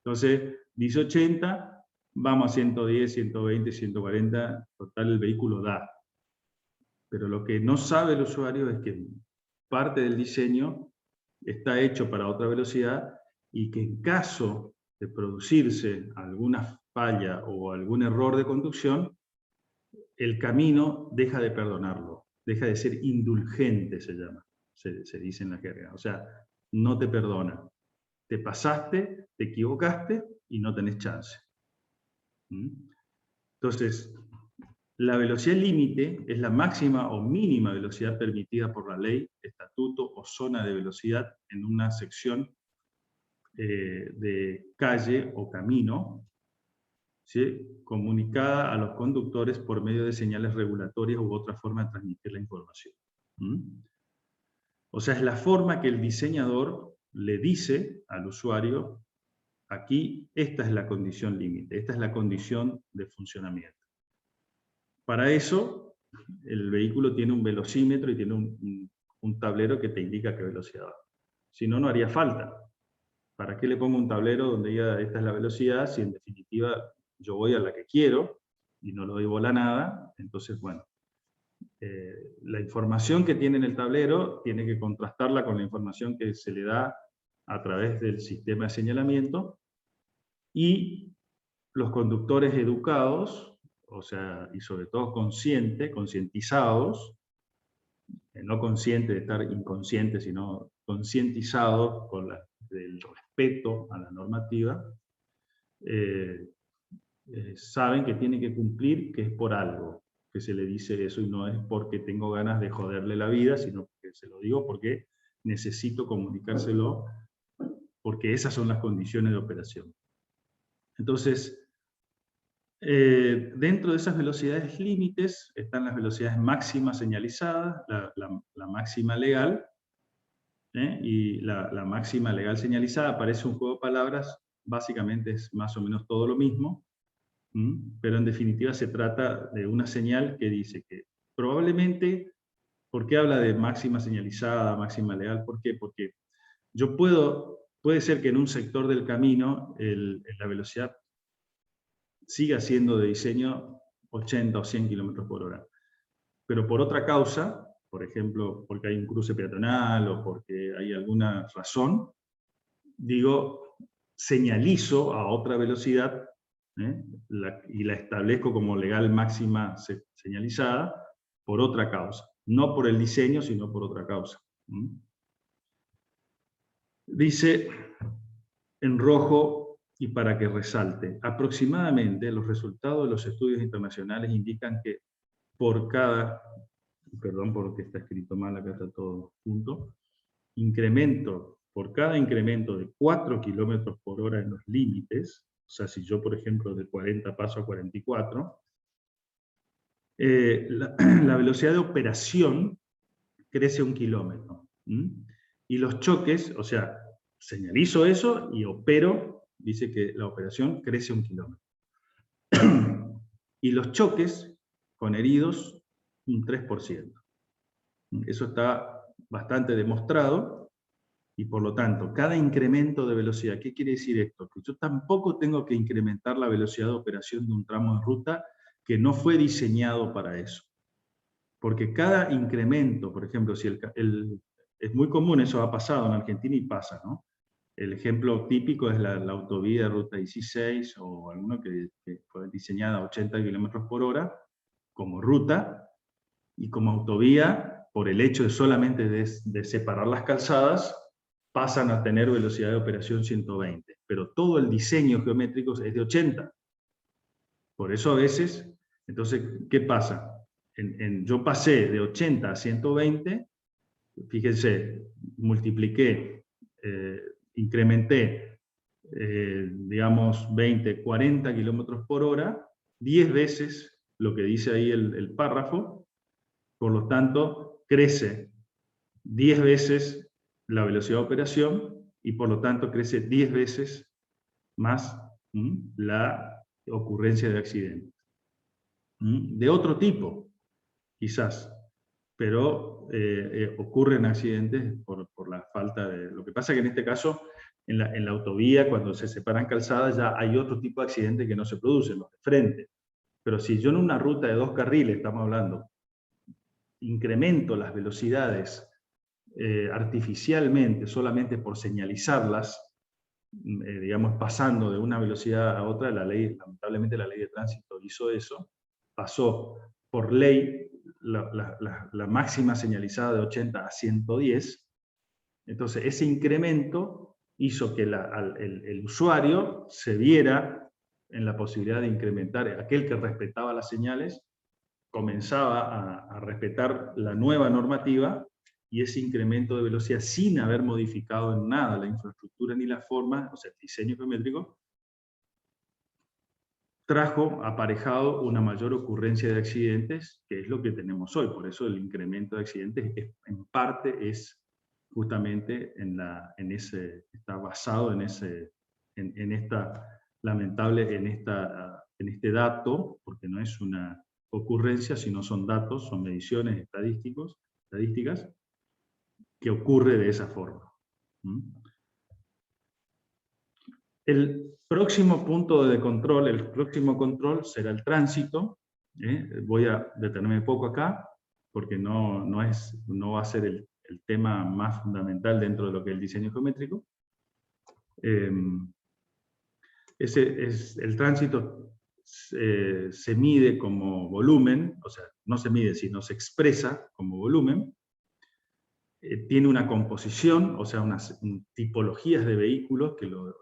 [SPEAKER 1] Entonces, dice 80, vamos a 110, 120, 140, total el vehículo da. Pero lo que no sabe el usuario es que parte del diseño está hecho para otra velocidad y que en caso de producirse alguna falla o algún error de conducción, el camino deja de perdonarlo, deja de ser indulgente, se llama, se dice en la jerga. O sea, no te perdona. Te pasaste, te equivocaste y no tenés chance. Entonces, la velocidad límite es la máxima o mínima velocidad permitida por la ley, estatuto o zona de velocidad en una sección de calle o camino, ¿sí?, comunicada a los conductores por medio de señales regulatorias u otra forma de transmitir la información. O sea, es la forma que el diseñador le dice al usuario: aquí esta es la condición límite, esta es la condición de funcionamiento. Para eso, el vehículo tiene un velocímetro y tiene un tablero que te indica qué velocidad va. Si no, no haría falta. ¿Para qué le pongo un tablero donde diga esta es la velocidad si en definitiva yo voy a la que quiero y no le doy bola a nada? Entonces, bueno, la información que tiene en el tablero tiene que contrastarla con la información que se le da a través del sistema de señalamiento, y los conductores educados, o sea, y sobre todo concientizados, no conscientes de estar inconscientes, sino concientizados del respeto a la normativa, saben que tienen que cumplir, que es por algo que se le dice eso, y no es porque tengo ganas de joderle la vida, sino que se lo digo porque necesito comunicárselo, porque esas son las condiciones de operación. Entonces, dentro de esas velocidades límites están las velocidades máximas señalizadas, la máxima legal, y la máxima legal señalizada. Parece un juego de palabras, básicamente es más o menos todo lo mismo, pero en definitiva se trata de una señal que dice que probablemente, ¿por qué habla de máxima señalizada, máxima legal? ¿Por qué? Porque puede ser que en un sector del camino la velocidad siga siendo de diseño 80 o 100 km por hora. Pero por otra causa, por ejemplo, porque hay un cruce peatonal o porque hay alguna razón, señalizo a otra velocidad, y la establezco como legal máxima señalizada por otra causa. No por el diseño, sino por otra causa. Dice en rojo, y para que resalte, aproximadamente los resultados de los estudios internacionales indican que por cada, perdón porque está escrito mal, acá está todo junto, por cada incremento de 4 km por hora en los límites, o sea, si yo, por ejemplo, de 40 paso a 44, la velocidad de operación crece 1 kilómetro. Y los choques, o sea, señalizo eso y opero, dice que la operación crece 1 kilómetro. Y los choques con heridos, un 3%. Eso está bastante demostrado, y por lo tanto, cada incremento de velocidad, ¿qué quiere decir esto? Que yo tampoco tengo que incrementar la velocidad de operación de un tramo de ruta que no fue diseñado para eso. Porque cada incremento, por ejemplo, si es muy común, eso ha pasado en Argentina y pasa, ¿no? El ejemplo típico es la autovía Ruta 16 o alguno que fue diseñada a 80 km por hora como ruta, y como autovía por el hecho de solamente de separar las calzadas, pasan a tener velocidad de operación 120. Pero todo el diseño geométrico es de 80. Por eso a veces, entonces, ¿qué pasa? Yo pasé de 80 a 120, fíjense, multipliqué, incrementé, digamos, 20, 40 kilómetros por hora, 10 veces lo que dice ahí el párrafo, por lo tanto, crece 10 veces la velocidad de operación y por lo tanto crece 10 veces más la ocurrencia de accidentes. De otro tipo, quizás, pero ocurren accidentes por la falta de... Lo que pasa es que en este caso, en la autovía, cuando se separan calzadas, ya hay otro tipo de accidentes que no se producen, los de frente. Pero si yo en una ruta de 2 carriles, estamos hablando, incremento las velocidades artificialmente, solamente por señalizarlas, digamos, pasando de una velocidad a otra, lamentablemente la ley de tránsito hizo eso, pasó por ley la máxima señalizada de 80 a 110, entonces ese incremento hizo que el usuario se viera en la posibilidad de incrementar, aquel que respetaba las señales, comenzaba a respetar la nueva normativa, y ese incremento de velocidad sin haber modificado en nada la infraestructura ni la forma, o sea, el diseño geométrico, trajo aparejado una mayor ocurrencia de accidentes, que es lo que tenemos hoy. Por eso el incremento de accidentes en parte es justamente está basado en este dato, porque no es una ocurrencia, sino son datos, son mediciones estadísticas, que ocurre de esa forma. El próximo punto de control, el próximo control será el tránsito. Voy a detenerme poco acá, porque no va a ser el tema más fundamental dentro de lo que es el diseño geométrico. El tránsito se mide como volumen, o sea, no se mide, sino se expresa como volumen. Tiene una composición, o sea, unas tipologías de vehículos que lo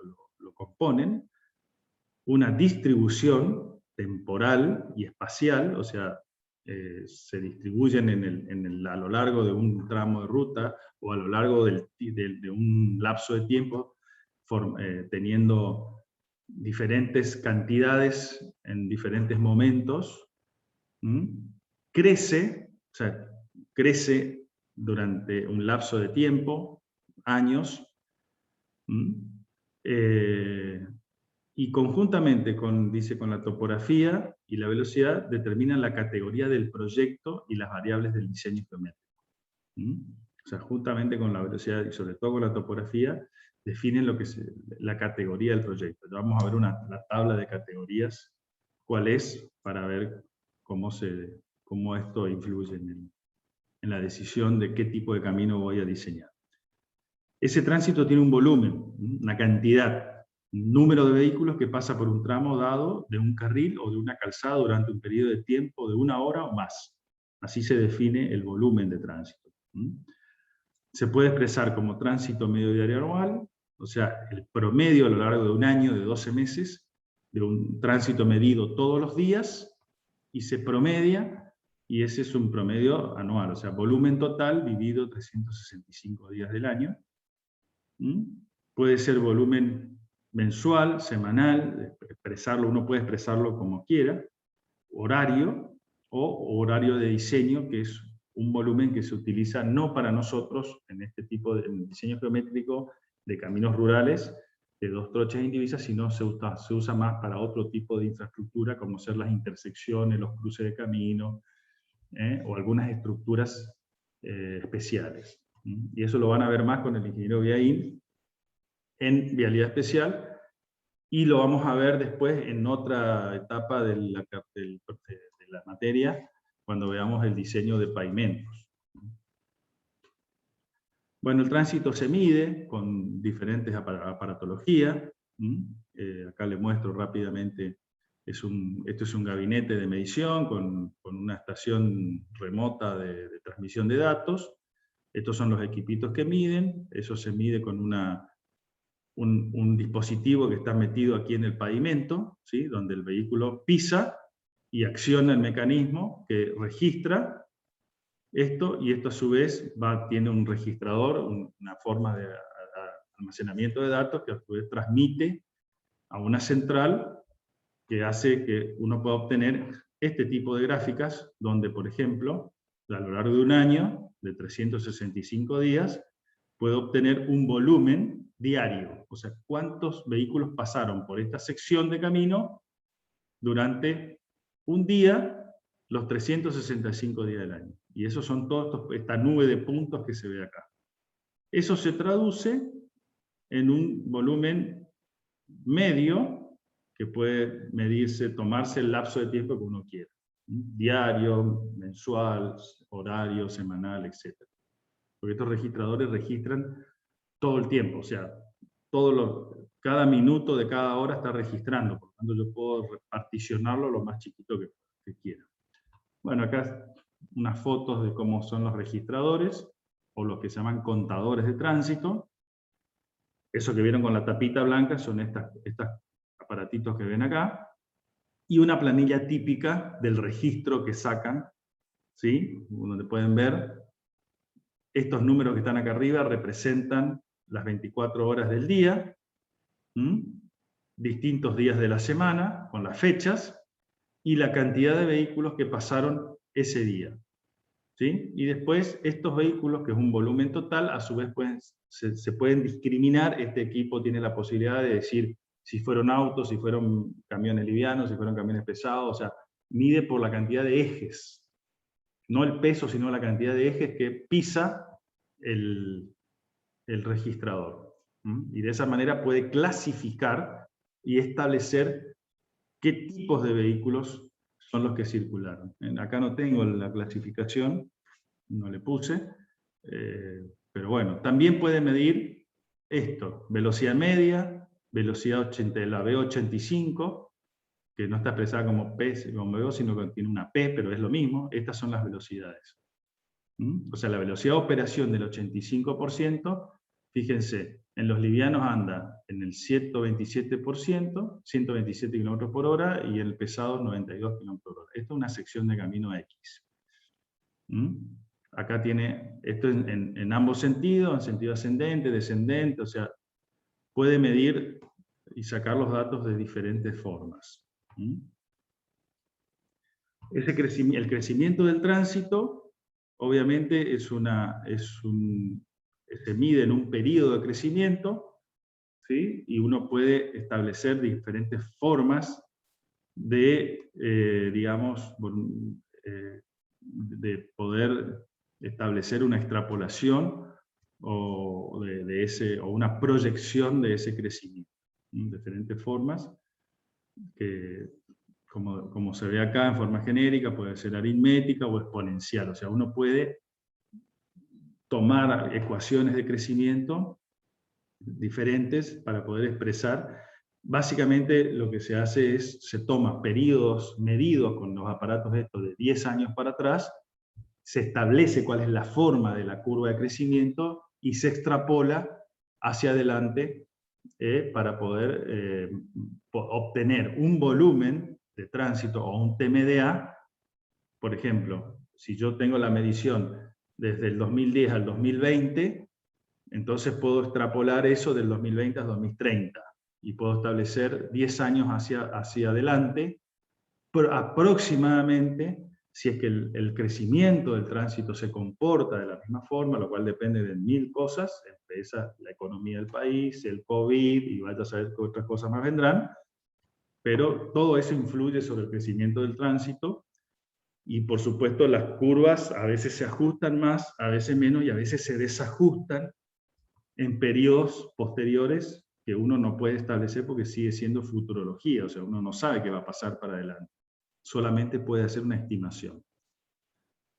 [SPEAKER 1] componen, una distribución temporal y espacial, o sea, se distribuyen a lo largo de un tramo de ruta o a lo largo de un lapso de tiempo, teniendo diferentes cantidades en diferentes momentos. Crece durante un lapso de tiempo, años, y conjuntamente con la topografía y la velocidad determinan la categoría del proyecto y las variables del diseño geométrico. O sea, juntamente con la velocidad y sobre todo con la topografía, definen lo que es la categoría del proyecto. Ya vamos a ver la tabla de categorías, cuál es, para ver cómo esto influye en la decisión de qué tipo de camino voy a diseñar. Ese tránsito tiene un volumen, una cantidad, un número de vehículos que pasa por un tramo dado de un carril o de una calzada durante un periodo de tiempo de 1 hora o más. Así se define el volumen de tránsito. Se puede expresar como tránsito medio diario anual, o sea, el promedio a lo largo de un año, de 12 meses, de un tránsito medido todos los días, y se promedia, y ese es un promedio anual, o sea, volumen total dividido 365 días del año. Puede ser volumen mensual, semanal, uno puede expresarlo como quiera, horario o horario de diseño, que es un volumen que se utiliza no para nosotros en este tipo de diseño geométrico de caminos rurales de 2 trochas indivisas, sino se usa más para otro tipo de infraestructura, como ser las intersecciones, los cruces de camino, o algunas estructuras especiales. Y eso lo van a ver más con el ingeniero Viaín en vialidad especial, y lo vamos a ver después en otra etapa de la materia, cuando veamos el diseño de pavimentos. Bueno, el tránsito se mide con diferentes aparatologías. Acá les muestro rápidamente Esto es un gabinete de medición con una estación remota de transmisión de datos. Estos son los equipitos que miden. Eso se mide con un dispositivo que está metido aquí en el pavimento, ¿sí? Donde el vehículo pisa y acciona el mecanismo que registra esto, y esto a su vez tiene un registrador, una forma de almacenamiento de datos que a su vez transmite a una central que hace que uno pueda obtener este tipo de gráficas, donde, por ejemplo, a lo largo de un año, de 365 días, puede obtener un volumen diario, o sea, cuántos vehículos pasaron por esta sección de camino durante un día, los 365 días del año. Y esos son todos esta nube de puntos que se ve acá. Eso se traduce en un volumen medio que puede medirse, tomarse el lapso de tiempo que uno quiera. Diario, mensual, horario, semanal, etc. Porque estos registradores registran todo el tiempo, o sea, cada minuto de cada hora está registrando, por lo tanto yo puedo particionarlo lo más chiquito que quiera. Bueno, acá unas fotos de cómo son los registradores, o los que se llaman contadores de tránsito. Eso que vieron con la tapita blanca son estos aparatitos que ven acá, y una planilla típica del registro que sacan, ¿sí? Donde pueden ver, estos números que están acá arriba representan las 24 horas del día, distintos días de la semana, con las fechas, y la cantidad de vehículos que pasaron ese día. ¿Sí? Y después estos vehículos, que es un volumen total, a su vez se pueden discriminar. Este equipo tiene la posibilidad de decir si fueron autos, si fueron camiones livianos, si fueron camiones pesados, o sea, mide por la cantidad de ejes. No el peso, sino la cantidad de ejes que pisa el registrador. Y de esa manera puede clasificar y establecer qué tipos de vehículos son los que circularon. Acá no tengo la clasificación, no le puse, pero bueno, también puede medir esto, velocidad media, velocidad la V85, que no está expresada como P, como V2, sino que tiene una P, pero es lo mismo. Estas son las velocidades. O sea, la velocidad de operación del 85%, fíjense, en los livianos anda en el 127%, 127 km por hora, y en el pesado 92 km por hora. Esto es una sección de camino X. Acá tiene esto en ambos sentidos, en sentido ascendente, descendente, o sea, puede medir y sacar los datos de diferentes formas. El crecimiento del tránsito, obviamente, se mide en un periodo de crecimiento, ¿sí? Y uno puede establecer diferentes formas de, digamos, de poder establecer una extrapolación o una proyección de ese crecimiento. Diferentes formas que, como se ve acá en forma genérica, puede ser aritmética o exponencial. O sea, uno puede tomar ecuaciones de crecimiento diferentes para poder expresar. Básicamente lo que se hace es, se toma periodos medidos con los aparatos estos de 10 años para atrás, se establece cuál es la forma de la curva de crecimiento y se extrapola hacia adelante para poder obtener un volumen de tránsito o un TMDA. Por ejemplo, si yo tengo la medición desde el 2010 al 2020, entonces puedo extrapolar eso del 2020 al 2030 y puedo establecer 10 años hacia adelante, aproximadamente, si es que el crecimiento del tránsito se comporta de la misma forma, lo cual depende de 1000 cosas, entre esas la economía del país, el COVID, y vaya a saber qué otras cosas más vendrán, pero todo eso influye sobre el crecimiento del tránsito, y por supuesto las curvas a veces se ajustan más, a veces menos, y a veces se desajustan en periodos posteriores que uno no puede establecer porque sigue siendo futurología, o sea, uno no sabe qué va a pasar para adelante. Solamente puede hacer una estimación.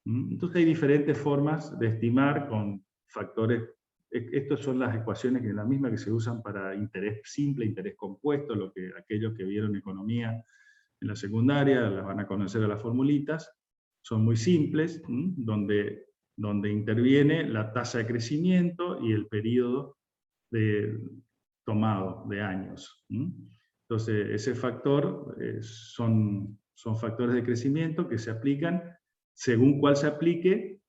[SPEAKER 1] Entonces hay diferentes formas de estimar con factores. Estas son las ecuaciones, que es la misma que se usan para interés simple, interés compuesto, aquellos que vieron economía en la secundaria, las van a conocer a las formulitas, son muy simples, donde interviene la tasa de crecimiento y el periodo tomado de años. Entonces, ese factor son factores de crecimiento que se aplican según cuál se aplique.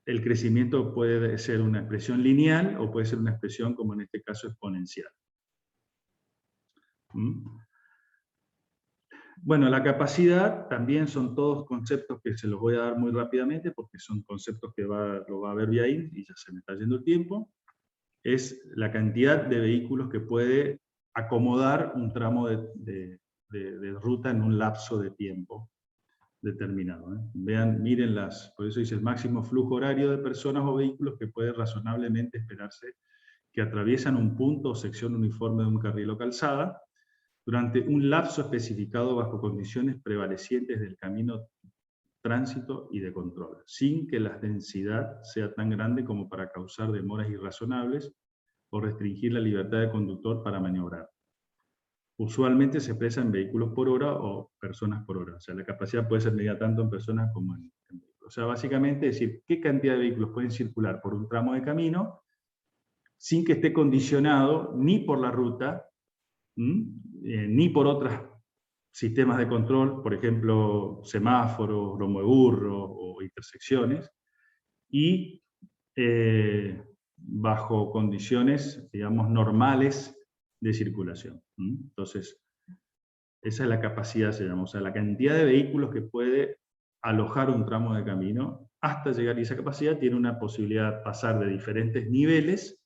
[SPEAKER 1] El crecimiento puede ser una expresión lineal o puede ser una expresión, como en este caso, exponencial. Bueno, la capacidad también son todos conceptos que se los voy a dar muy rápidamente porque son conceptos que lo va a ver Biaín y ya se me está yendo el tiempo. Es la cantidad de vehículos que puede acomodar un tramo de ruta en un lapso de tiempo determinado. Vean, miren por eso dice el máximo flujo horario de personas o vehículos que puede razonablemente esperarse que atraviesan un punto o sección uniforme de un carril o calzada durante un lapso especificado bajo condiciones prevalecientes del camino, tránsito y de control, sin que la densidad sea tan grande como para causar demoras irrazonables o restringir la libertad del conductor para maniobrar. Usualmente se expresa en vehículos por hora o personas por hora. O sea, la capacidad puede ser medida tanto en personas como en vehículos. O sea, básicamente decir qué cantidad de vehículos pueden circular por un tramo de camino sin que esté condicionado ni por la ruta, ni por otros sistemas de control, por ejemplo, semáforos, lomo de burro o intersecciones, y bajo condiciones, digamos, normales de circulación. Entonces, esa es la capacidad, se llama, o sea, la cantidad de vehículos que puede alojar un tramo de camino hasta llegar, y esa capacidad tiene una posibilidad de pasar de diferentes niveles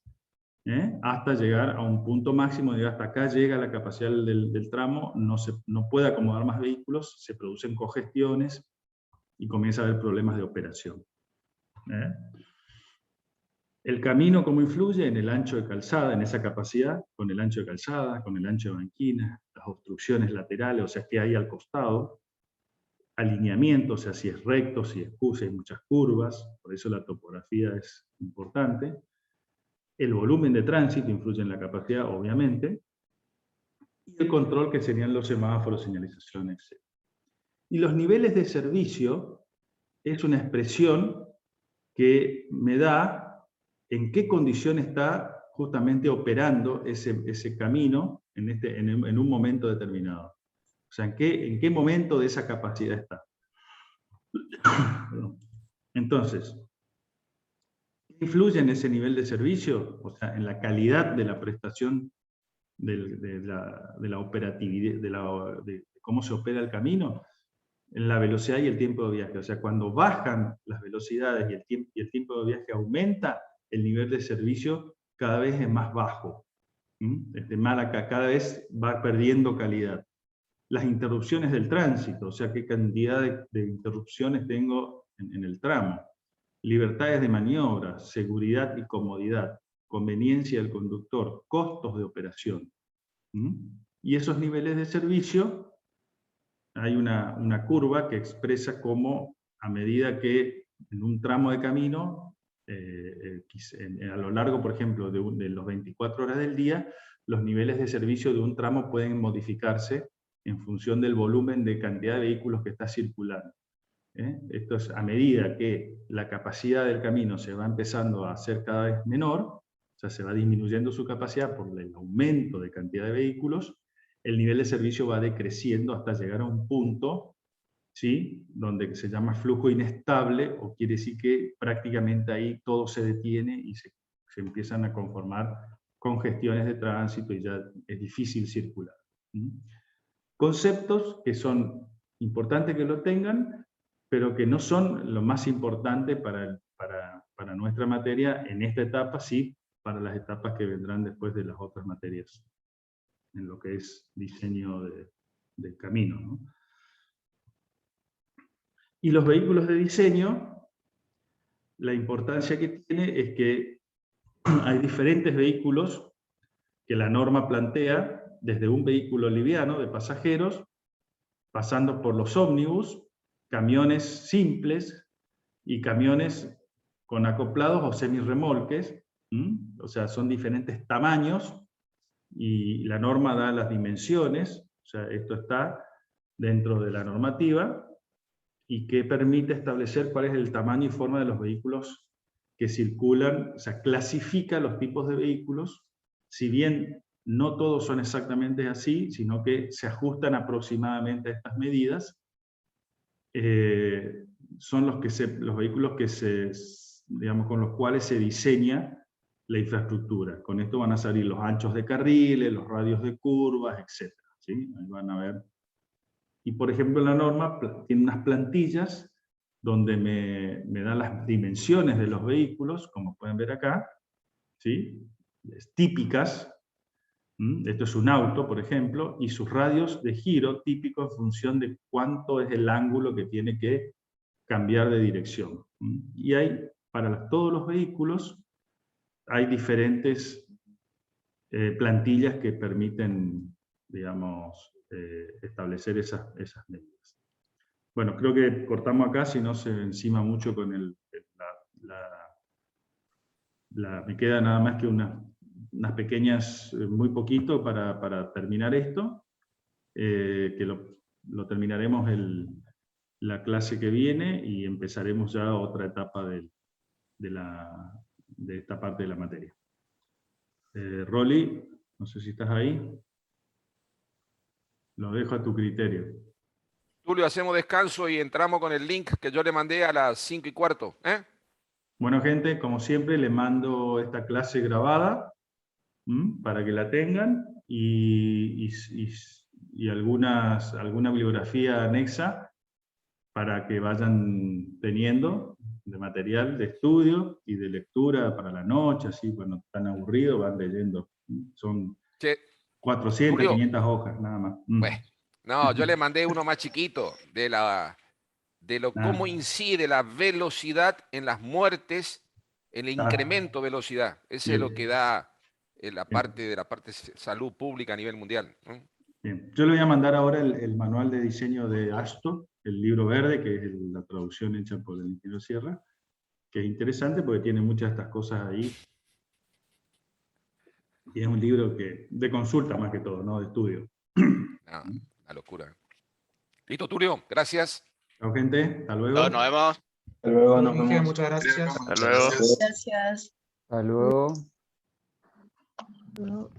[SPEAKER 1] hasta llegar a un punto máximo, hasta acá llega la capacidad del tramo, no puede acomodar más vehículos, se producen congestiones y comienza a haber problemas de operación. El camino, ¿cómo influye? En el ancho de calzada, en esa capacidad, con el ancho de calzada, con el ancho de banquina, las obstrucciones laterales, o sea, que hay al costado, alineamiento, o sea, si es recto, si hay muchas curvas, por eso la topografía es importante. El volumen de tránsito influye en la capacidad, obviamente, y el control, que serían los semáforos, señalizaciones, etc. Y los niveles de servicio es una expresión que me da en qué condición está justamente operando ese camino en un momento determinado. O sea, en qué momento de esa capacidad está. Entonces, ¿qué influye en ese nivel de servicio? O sea, en la calidad de la prestación de la operatividad, de cómo se opera el camino, en la velocidad y el tiempo de viaje. O sea, cuando bajan las velocidades y el tiempo de viaje aumenta, el nivel de servicio cada vez es más bajo. Cada vez va perdiendo calidad. Las interrupciones del tránsito, o sea, qué cantidad de interrupciones tengo en el tramo. Libertades de maniobra, seguridad y comodidad, conveniencia del conductor, costos de operación. Y esos niveles de servicio, hay una curva que expresa cómo, a medida que en un tramo de camino, a lo largo, por ejemplo, de los 24 horas del día, los niveles de servicio de un tramo pueden modificarse en función del volumen de cantidad de vehículos que está circulando. Esto es a medida que la capacidad del camino se va empezando a hacer cada vez menor, o sea, se va disminuyendo su capacidad por el aumento de cantidad de vehículos, el nivel de servicio va decreciendo hasta llegar a un punto, ¿sí?, donde se llama flujo inestable, o quiere decir que prácticamente ahí todo se detiene y se empiezan a conformar congestiones de tránsito y ya es difícil circular. Conceptos que son importantes que lo tengan, pero que no son lo más importante para nuestra materia en esta etapa, sí, para las etapas que vendrán después de las otras materias, en lo que es diseño del camino, ¿no? Y los vehículos de diseño, la importancia que tiene es que hay diferentes vehículos que la norma plantea, desde un vehículo liviano de pasajeros, pasando por los ómnibus, camiones simples y camiones con acoplados o semirremolques, o sea, son diferentes tamaños y la norma da las dimensiones, o sea, esto está dentro de la normativa y que permite establecer cuál es el tamaño y forma de los vehículos que circulan, o sea, clasifica los tipos de vehículos, si bien no todos son exactamente así, sino que se ajustan aproximadamente a estas medidas. Son los vehículos que digamos, con los cuales se diseña la infraestructura. Con esto van a salir los anchos de carriles, los radios de curvas, etc. ¿Sí? Ahí van a ver. Y por ejemplo la norma tiene unas plantillas donde me da las dimensiones de los vehículos, como pueden ver acá, ¿sí? Típicas. Esto es un auto, por ejemplo, y sus radios de giro típicos en función de cuánto es el ángulo que tiene que cambiar de dirección. Y hay, para todos los vehículos, hay diferentes plantillas que permiten, digamos, establecer esas medidas. Bueno, creo que cortamos acá, si no se encima mucho con me queda nada más que unas pequeñas, muy poquito para terminar esto, que lo terminaremos la clase que viene y empezaremos ya otra etapa de esta parte de la materia. Rolly, no sé si estás ahí. Lo dejo a tu criterio.
[SPEAKER 4] Tulio, hacemos descanso y entramos con el link que yo le mandé a las 5:15.
[SPEAKER 1] Bueno, gente, como siempre, le mando esta clase grabada para que la tengan y alguna bibliografía anexa para que vayan teniendo de material de estudio y de lectura para la noche, así cuando están aburridos van leyendo. Son 400, Tulio, 500 hojas, nada más.
[SPEAKER 4] Bueno, no, yo le mandé uno más chiquito cómo incide la velocidad en las muertes, el incremento de velocidad. Ese es lo que da la parte de salud pública a nivel mundial.
[SPEAKER 1] Bien. Yo le voy a mandar ahora el manual de diseño de ASTO, el libro verde, que es la traducción hecha por el ingeniero Sierra, que es interesante porque tiene muchas de estas cosas ahí. Y es un libro de consulta más que todo, no de estudio.
[SPEAKER 4] No, la locura. Listo, Tulio, gracias.
[SPEAKER 1] Chao, gente. Hasta luego.
[SPEAKER 5] Nos vemos.
[SPEAKER 3] Hasta luego, nos vemos.
[SPEAKER 6] Muchas gracias.
[SPEAKER 5] Hasta luego.
[SPEAKER 7] Gracias.
[SPEAKER 3] Hasta luego.
[SPEAKER 7] No.